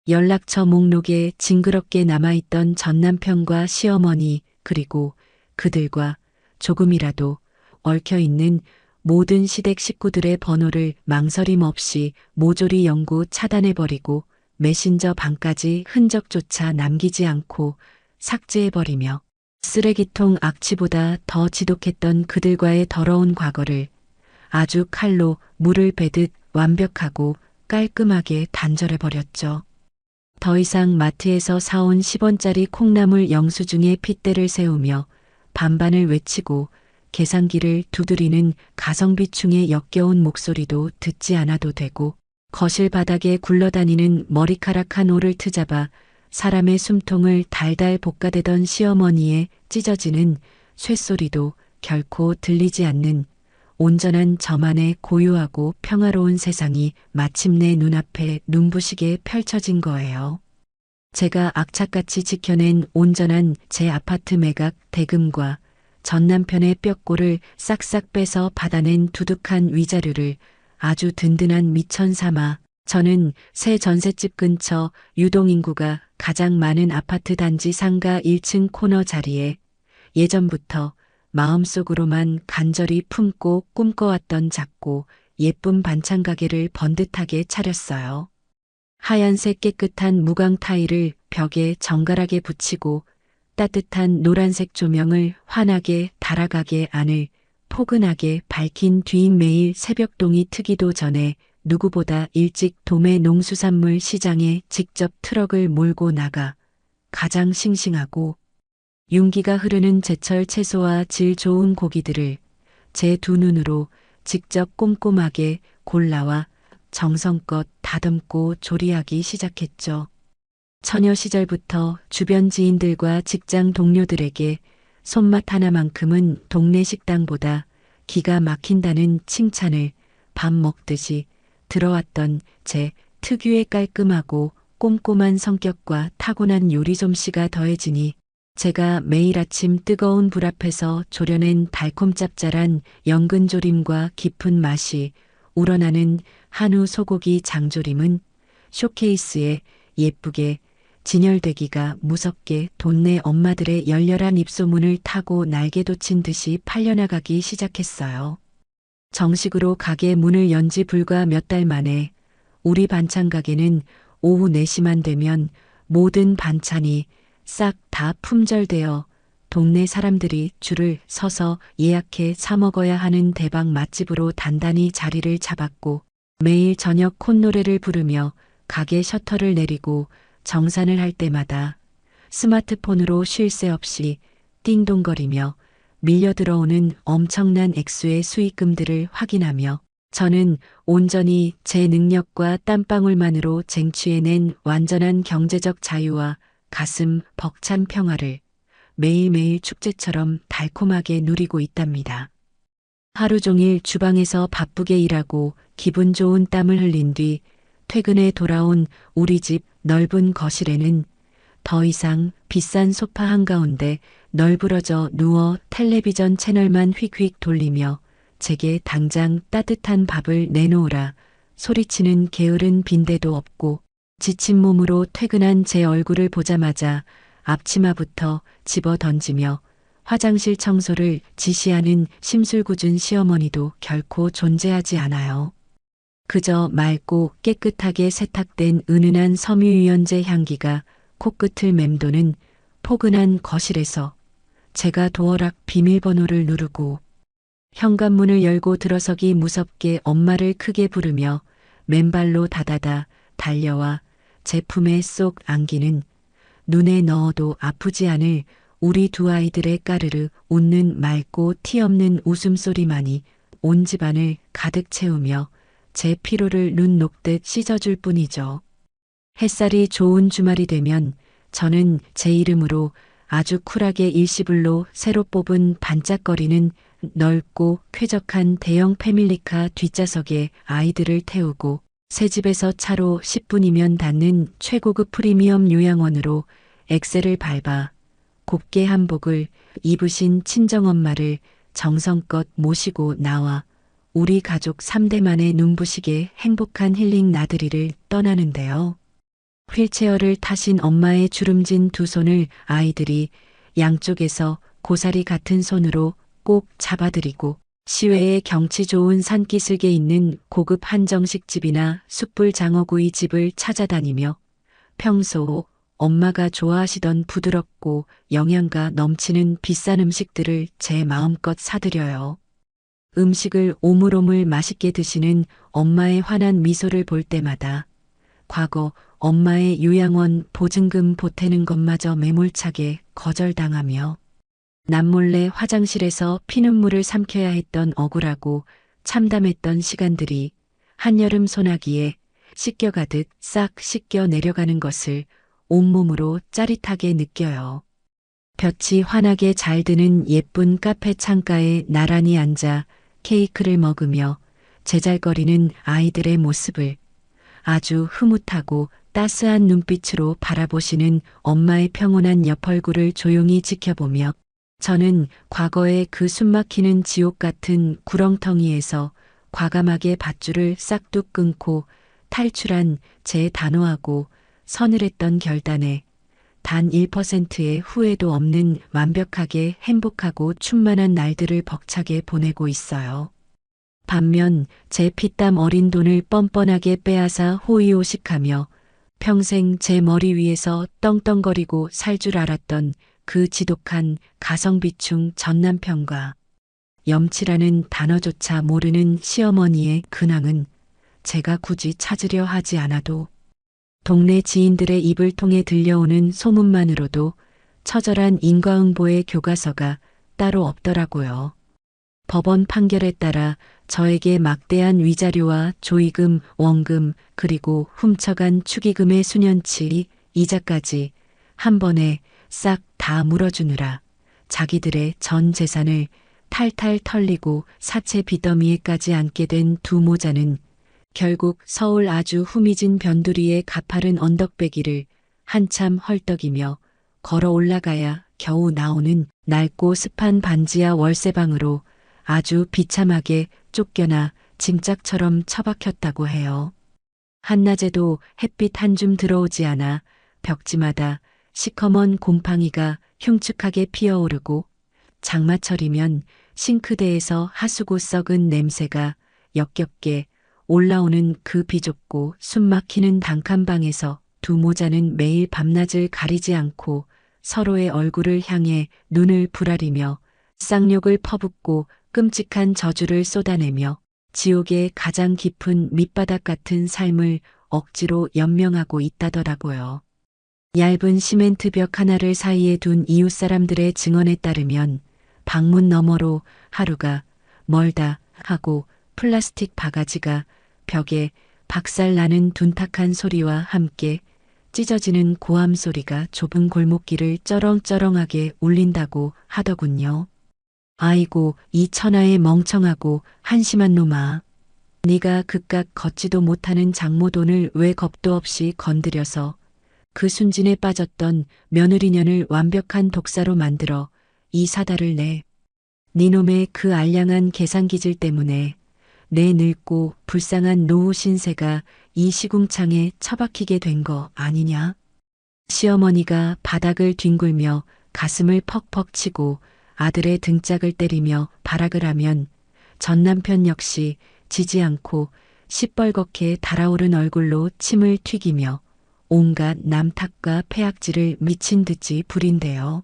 연락처 목록에 징그럽게 남아있던 전남편과 시어머니 그리고 그들과 조금이라도 얽혀있는 모든 시댁 식구들의 번호를 망설임 없이 모조리 영구 차단해버리고 메신저 방까지 흔적조차 남기지 않고 삭제해버리며 쓰레기통 악취보다 더 지독했던 그들과의 더러운 과거를 아주 칼로 물을 베듯 완벽하고 깔끔하게 단절해버렸죠. 더 이상 마트에서 사온 10원짜리 콩나물 영수증에 핏대를 세우며 반반을 외치고 계산기를 두드리는 가성비충의 역겨운 목소리도 듣지 않아도 되고 거실 바닥에 굴러다니는 머리카락 한 올을 트잡아 사람의 숨통을 달달 볶아대던 시어머니의 찢어지는 쇳소리도 결코 들리지 않는 온전한 저만의 고요하고 평화로운 세상이 마침내 눈앞에 눈부시게 펼쳐진 거예요. 제가 악착같이 지켜낸 온전한 제 아파트 매각 대금과 전 남편의 뼈골을 싹싹 빼서 받아낸 두둑한 위자료를 아주 든든한 미천 삼아 저는 새 전셋집 근처 유동인구가 가장 많은 아파트 단지 상가 1층 코너 자리에 예전부터 마음속으로만 간절히 품고 꿈꿔왔던 작고 예쁜 반찬 가게를 번듯하게 차렸어요. 하얀색 깨끗한 무광 타일을 벽에 정갈하게 붙이고 따뜻한 노란색 조명을 환하게 달아가게 안을 포근하게 밝힌 뒤 매일 새벽동이 트기도 전에 누구보다 일찍 도매 농수산물 시장에 직접 트럭을 몰고 나가 가장 싱싱하고 윤기가 흐르는 제철 채소와 질 좋은 고기들을 제 두 눈으로 직접 꼼꼼하게 골라와 정성껏 다듬고 조리하기 시작했죠. 처녀 시절부터 주변 지인들과 직장 동료들에게 손맛 하나만큼은 동네 식당보다 기가 막힌다는 칭찬을 밥 먹듯이 들어왔던 제 특유의 깔끔하고 꼼꼼한 성격과 타고난 요리 솜씨가 더해지니 제가 매일 아침 뜨거운 불 앞에서 졸여낸 달콤 짭짤한 연근조림과 깊은 맛이 우러나는 한우 소고기 장조림은 쇼케이스에 예쁘게 진열되기가 무섭게 동네 엄마들의 열렬한 입소문을 타고 날개 돋친 듯이 팔려나가기 시작했어요. 정식으로 가게 문을 연 지 불과 몇 달 만에 우리 반찬 가게는 오후 4시만 되면 모든 반찬이 싹 다 품절되어 동네 사람들이 줄을 서서 예약해 사 먹어야 하는 대박 맛집으로 단단히 자리를 잡았고 매일 저녁 콧노래를 부르며 가게 셔터를 내리고 정산을 할 때마다 스마트폰으로 쉴 새 없이 띵동거리며 밀려 들어오는 엄청난 액수의 수익금들을 확인하며 저는 온전히 제 능력과 땀방울만으로 쟁취해낸 완전한 경제적 자유와 가슴 벅찬 평화를 매일매일 축제처럼 달콤하게 누리고 있답니다. 하루 종일 주방에서 바쁘게 일하고 기분 좋은 땀을 흘린 뒤 퇴근에 돌아온 우리 집 넓은 거실에는 더 이상 비싼 소파 한가운데 널브러져 누워 텔레비전 채널만 휙휙 돌리며 제게 당장 따뜻한 밥을 내놓으라 소리치는 게으른 빈대도 없고 지친 몸으로 퇴근한 제 얼굴을 보자마자 앞치마부터 집어 던지며 화장실 청소를 지시하는 심술궂은 시어머니도 결코 존재하지 않아요. 그저 맑고 깨끗하게 세탁된 은은한 섬유유연제 향기가 코끝을 맴도는 포근한 거실에서 제가 도어락 비밀번호를 누르고 현관문을 열고 들어서기 무섭게 엄마를 크게 부르며 맨발로 다다다 달려와 제 품에 쏙 안기는 눈에 넣어도 아프지 않을 우리 두 아이들의 까르르 웃는 맑고 티 없는 웃음소리만이 온 집안을 가득 채우며 제 피로를 눈 녹듯 씻어줄 뿐이죠. 햇살이 좋은 주말이 되면 저는 제 이름으로 아주 쿨하게 일시불로 새로 뽑은 반짝거리는 넓고 쾌적한 대형 패밀리카 뒷좌석에 아이들을 태우고 새 집에서 차로 10분이면 닿는 최고급 프리미엄 요양원으로 엑셀을 밟아 곱게 한복을 입으신 친정엄마를 정성껏 모시고 나와 우리 가족 3대만의 눈부시게 행복한 힐링 나들이를 떠나는데요. 휠체어를 타신 엄마의 주름진 두 손을 아이들이 양쪽에서 고사리 같은 손으로 꼭 잡아드리고 시외에 경치 좋은 산기슭에 있는 고급 한정식 집이나 숯불 장어구이 집을 찾아다니며 평소 엄마가 좋아하시던 부드럽고 영양가 넘치는 비싼 음식들을 제 마음껏 사드려요. 음식을 오물오물 맛있게 드시는 엄마의 환한 미소를 볼 때마다 과거 엄마의 요양원 보증금 보태는 것마저 매몰차게 거절당하며 남몰래 화장실에서 피눈물을 삼켜야 했던 억울하고 참담했던 시간들이 한여름 소나기에 씻겨가듯 싹 씻겨 내려가는 것을 온몸으로 짜릿하게 느껴요. 볕이 환하게 잘 드는 예쁜 카페 창가에 나란히 앉아 케이크를 먹으며 제잘거리는 아이들의 모습을 아주 흐뭇하고 따스한 눈빛으로 바라보시는 엄마의 평온한 옆얼굴을 조용히 지켜보며 저는 과거의 그 숨막히는 지옥 같은 구렁텅이에서 과감하게 밧줄을 싹둑 끊고 탈출한 제 단호하고 서늘했던 결단에 단 1%의 후회도 없는 완벽하게 행복하고 충만한 날들을 벅차게 보내고 있어요. 반면 제 피땀 어린 돈을 뻔뻔하게 빼앗아 호의호식하며 평생 제 머리 위에서 떵떵거리고 살 줄 알았던 그 지독한 가성비충 전남편과 염치라는 단어조차 모르는 시어머니의 근황은 제가 굳이 찾으려 하지 않아도 동네 지인들의 입을 통해 들려오는 소문만으로도 처절한 인과응보의 교과서가 따로 없더라고요. 법원 판결에 따라 저에게 막대한 위자료와 조의금, 원금, 그리고 훔쳐간 축의금의 수년치 이자까지 한 번에 싹 다 물어주느라 자기들의 전 재산을 탈탈 털리고 사채 빚더미에까지 앉게 된 두 모자는 결국 서울 아주 후미진 변두리의 가파른 언덕배기를 한참 헐떡이며 걸어 올라가야 겨우 나오는 낡고 습한 반지하 월세방으로 아주 비참하게 쫓겨나 짐짝처럼 처박혔다고 해요. 한낮에도 햇빛 한 줌 들어오지 않아 벽지마다 시커먼 곰팡이가 흉측하게 피어오르고 장마철이면 싱크대에서 하수구 썩은 냄새가 역겹게 올라오는 그 비좁고 숨막히는 단칸방에서 두 모자는 매일 밤낮을 가리지 않고 서로의 얼굴을 향해 눈을 부라리며 쌍욕을 퍼붓고 끔찍한 저주를 쏟아내며 지옥의 가장 깊은 밑바닥 같은 삶을 억지로 연명하고 있다더라고요. 얇은 시멘트 벽 하나를 사이에 둔 이웃 사람들의 증언에 따르면 방문 너머로 하루가 멀다 하고 플라스틱 바가지가 벽에 박살나는 둔탁한 소리와 함께 찢어지는 고함 소리가 좁은 골목길을 쩌렁쩌렁하게 울린다고 하더군요. 아이고 이 천하의 멍청하고 한심한 놈아. 네가 그깟 걷지도 못하는 장모돈을 왜 겁도 없이 건드려서 그 순진에 빠졌던 며느리년을 완벽한 독사로 만들어 이 사다를 내. 네놈의 그 알량한 계산기질 때문에 내 늙고 불쌍한 노후 신세가 이 시궁창에 처박히게 된 거 아니냐? 시어머니가 바닥을 뒹굴며 가슴을 퍽퍽 치고 아들의 등짝을 때리며 발악을 하면 전 남편 역시 지지 않고 시뻘겋게 달아오른 얼굴로 침을 튀기며 온갖 남탓과 폐악질을 미친 듯이 부린대요.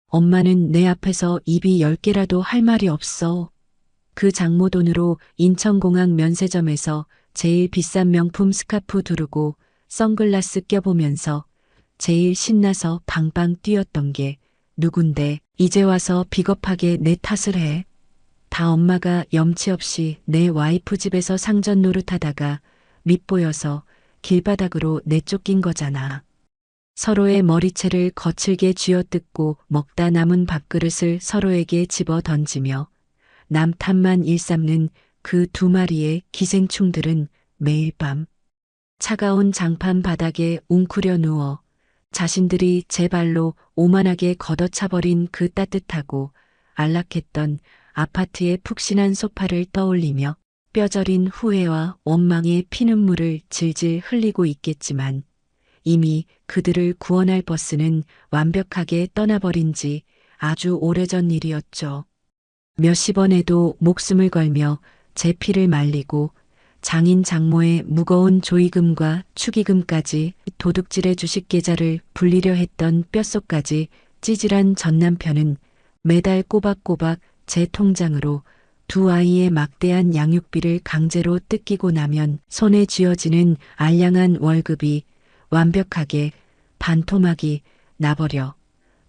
엄마는 내 앞에서 입이 10개라도 할 말이 없어. 그 장모 돈으로 인천공항 면세점에서 제일 비싼 명품 스카프 두르고 선글라스 껴보면서 제일 신나서 방방 뛰었던 게 누군데 이제 와서 비겁하게 내 탓을 해. 다 엄마가 염치 없이 내 와이프 집에서 상전 노릇하다가 밉보여서 길바닥으로 내쫓긴 거잖아. 서로의 머리채를 거칠게 쥐어뜯고 먹다 남은 밥그릇을 서로에게 집어 던지며 남 탓만 일삼는 그 두 마리의 기생충들은 매일 밤 차가운 장판 바닥에 웅크려 누워 자신들이 제 발로 오만하게 걷어차버린 그 따뜻하고 안락했던 아파트의 푹신한 소파를 떠올리며 뼈저린 후회와 원망의 피눈물을 질질 흘리고 있겠지만 이미 그들을 구원할 버스는 완벽하게 떠나버린 지 아주 오래전 일이었죠. 몇십 원에도 목숨을 걸며 제 피를 말리고 장인 장모의 무거운 조의금과 축의금까지 도둑질의 주식계좌를 불리려 했던 뼛속까지 찌질한 전 남편은 매달 꼬박꼬박 제 통장으로 두 아이의 막대한 양육비를 강제로 뜯기고 나면 손에 쥐어지는 알량한 월급이 완벽하게 반토막이 나버려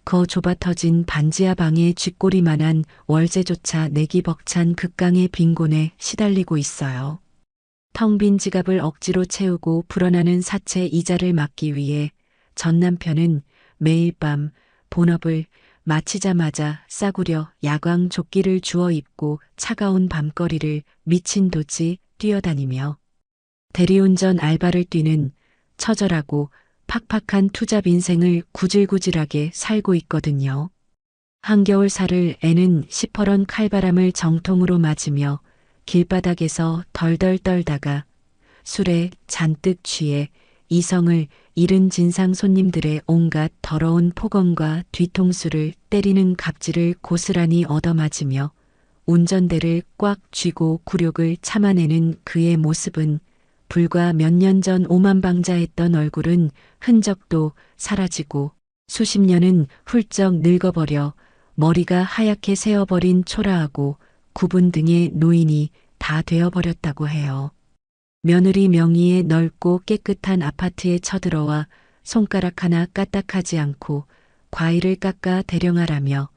거 좁아터진 반지하 방의 쥐꼬리만한 월세조차 내기 벅찬 극강의 빈곤에 시달리고 있어요. 텅 빈 지갑을 억지로 채우고 불어나는 사채 이자를 막기 위해 전 남편은 매일 밤 본업을 마치자마자 싸구려 야광 조끼를 주워 입고 차가운 밤거리를 미친 듯이 뛰어다니며 대리운전 알바를 뛰는 처절하고 팍팍한 투잡 인생을 구질구질하게 살고 있거든요. 한겨울 살을 애는 시퍼런 칼바람을 정통으로 맞으며 길바닥에서 덜덜 떨다가 술에 잔뜩 취해 이성을 잃은 진상 손님들의 온갖 더러운 폭언과 뒤통수를 때리는 갑질을 고스란히 얻어맞으며 운전대를 꽉 쥐고 굴욕을 참아내는 그의 모습은 불과 몇 년 전 오만방자했던 얼굴은 흔적도 사라지고 수십 년은 훌쩍 늙어버려 머리가 하얗게 새어버린 초라하고 구분 등의 노인이 다 되어버렸다고 해요. 며느리 명의의 넓고 깨끗한 아파트에 쳐들어와 손가락 하나 까딱하지 않고 과일을 깎아 대령하라며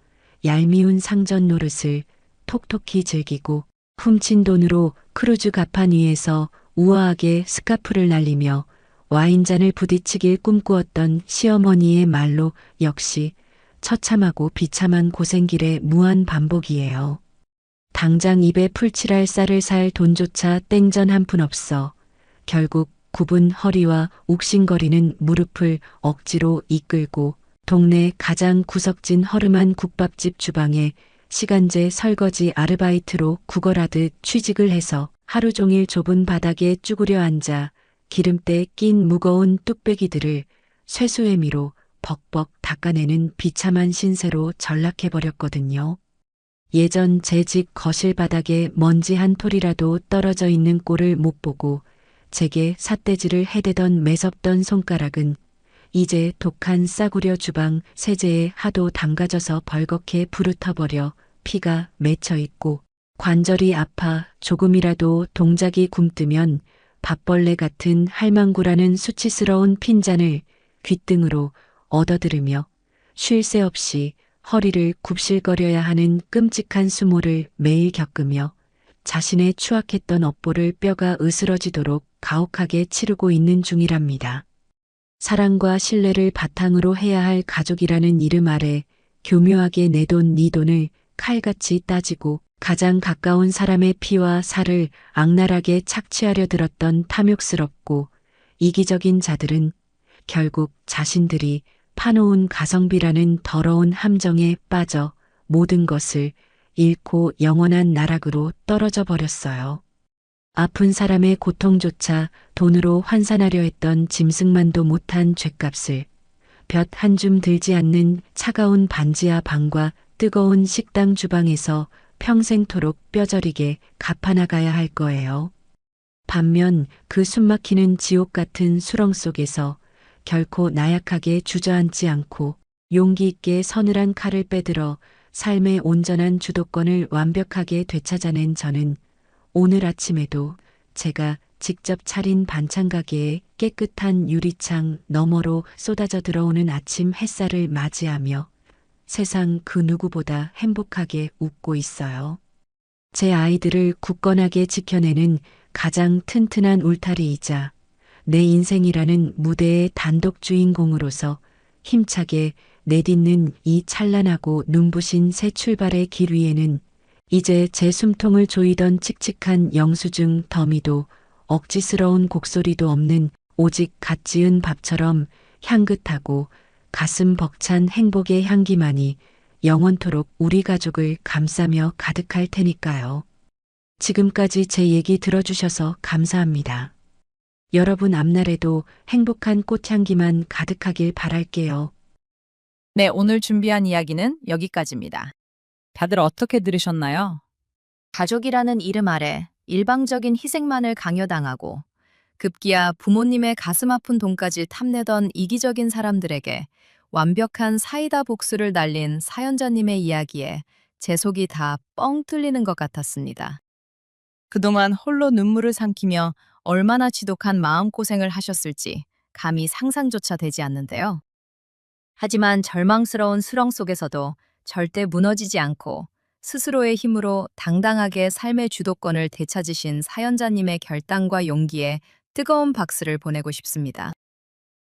얄미운 상전 노릇을 톡톡히 즐기고 훔친 돈으로 크루즈 갑판 위에서 우아하게 스카프를 날리며 와인잔을 부딪히길 꿈꾸었던 시어머니의 말로 역시 처참하고 비참한 고생길의 무한 반복이에요. 당장 입에 풀칠할 쌀을 살 돈조차 땡전 한 푼 없어 결국 굽은 허리와 욱신거리는 무릎을 억지로 이끌고 동네 가장 구석진 허름한 국밥집 주방에 시간제 설거지 아르바이트로 구걸하듯 취직을 해서 하루 종일 좁은 바닥에 쭈그려 앉아 기름때 낀 무거운 뚝배기들을 쇠수레미로 벅벅 닦아내는 비참한 신세로 전락해버렸거든요. 예전 제 집 거실 바닥에 먼지 한 톨이라도 떨어져 있는 꼴을 못 보고 제게 삿대질을 해대던 매섭던 손가락은 이제 독한 싸구려 주방 세제에 하도 담가져서 벌겋게 부르터버려 피가 맺혀 있고 관절이 아파 조금이라도 동작이 굼뜨면 밥벌레 같은 할망구라는 수치스러운 핀잔을 귓등으로 얻어들으며 쉴 새 없이 허리를 굽실거려야 하는 끔찍한 수모를 매일 겪으며 자신의 추악했던 업보를 뼈가 으스러지도록 가혹하게 치르고 있는 중이랍니다. 사랑과 신뢰를 바탕으로 해야 할 가족이라는 이름 아래 교묘하게 내 돈, 네 돈을 칼같이 따지고 가장 가까운 사람의 피와 살을 악랄하게 착취하려 들었던 탐욕스럽고 이기적인 자들은 결국 자신들이 파놓은 가성비라는 더러운 함정에 빠져 모든 것을 잃고 영원한 나락으로 떨어져 버렸어요. 아픈 사람의 고통조차 돈으로 환산하려 했던 짐승만도 못한 죗값을 볕 한 줌 들지 않는 차가운 반지하 방과 뜨거운 식당 주방에서 평생토록 뼈저리게 갚아나가야 할 거예요. 반면 그 숨막히는 지옥 같은 수렁 속에서 결코 나약하게 주저앉지 않고 용기 있게 서늘한 칼을 빼들어 삶의 온전한 주도권을 완벽하게 되찾아낸 저는 오늘 아침에도 제가 직접 차린 반찬 가게의 깨끗한 유리창 너머로 쏟아져 들어오는 아침 햇살을 맞이하며 세상 그 누구보다 행복하게 웃고 있어요. 제 아이들을 굳건하게 지켜내는 가장 튼튼한 울타리이자 내 인생이라는 무대의 단독 주인공으로서 힘차게 내딛는 이 찬란하고 눈부신 새 출발의 길 위에는 이제 제 숨통을 조이던 칙칙한 영수증 더미도 억지스러운 곡소리도 없는 오직 갓 지은 밥처럼 향긋하고 가슴 벅찬 행복의 향기만이 영원토록 우리 가족을 감싸며 가득할 테니까요. 지금까지 제 얘기 들어주셔서 감사합니다. 여러분 앞날에도 행복한 꽃향기만 가득하길 바랄게요. 네, 오늘 준비한 이야기는 여기까지입니다. 다들 어떻게 들으셨나요? 가족이라는 이름 아래 일방적인 희생만을 강요당하고 급기야 부모님의 가슴 아픈 돈까지 탐내던 이기적인 사람들에게 완벽한 사이다 복수를 날린 사연자님의 이야기에 제 속이 다 뻥 뚫리는 것 같았습니다. 그동안 홀로 눈물을 삼키며 얼마나 지독한 마음고생을 하셨을지 감히 상상조차 되지 않는데요. 하지만 절망스러운 수렁 속에서도 절대 무너지지 않고 스스로의 힘으로 당당하게 삶의 주도권을 되찾으신 사연자님의 결단과 용기에 뜨거운 박수를 보내고 싶습니다.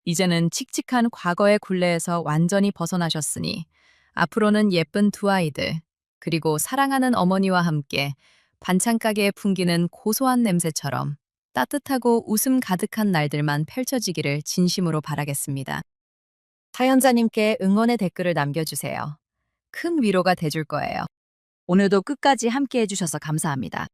이제는 칙칙한 과거의 굴레에서 완전히 벗어나셨으니 앞으로는 예쁜 두 아이들, 그리고 사랑하는 어머니와 함께 반찬 가게에 풍기는 고소한 냄새처럼 따뜻하고 웃음 가득한 날들만 펼쳐지기를 진심으로 바라겠습니다. 사연자님께 응원의 댓글을 남겨주세요. 큰 위로가 돼줄 거예요. 오늘도 끝까지 함께 해주셔서 감사합니다.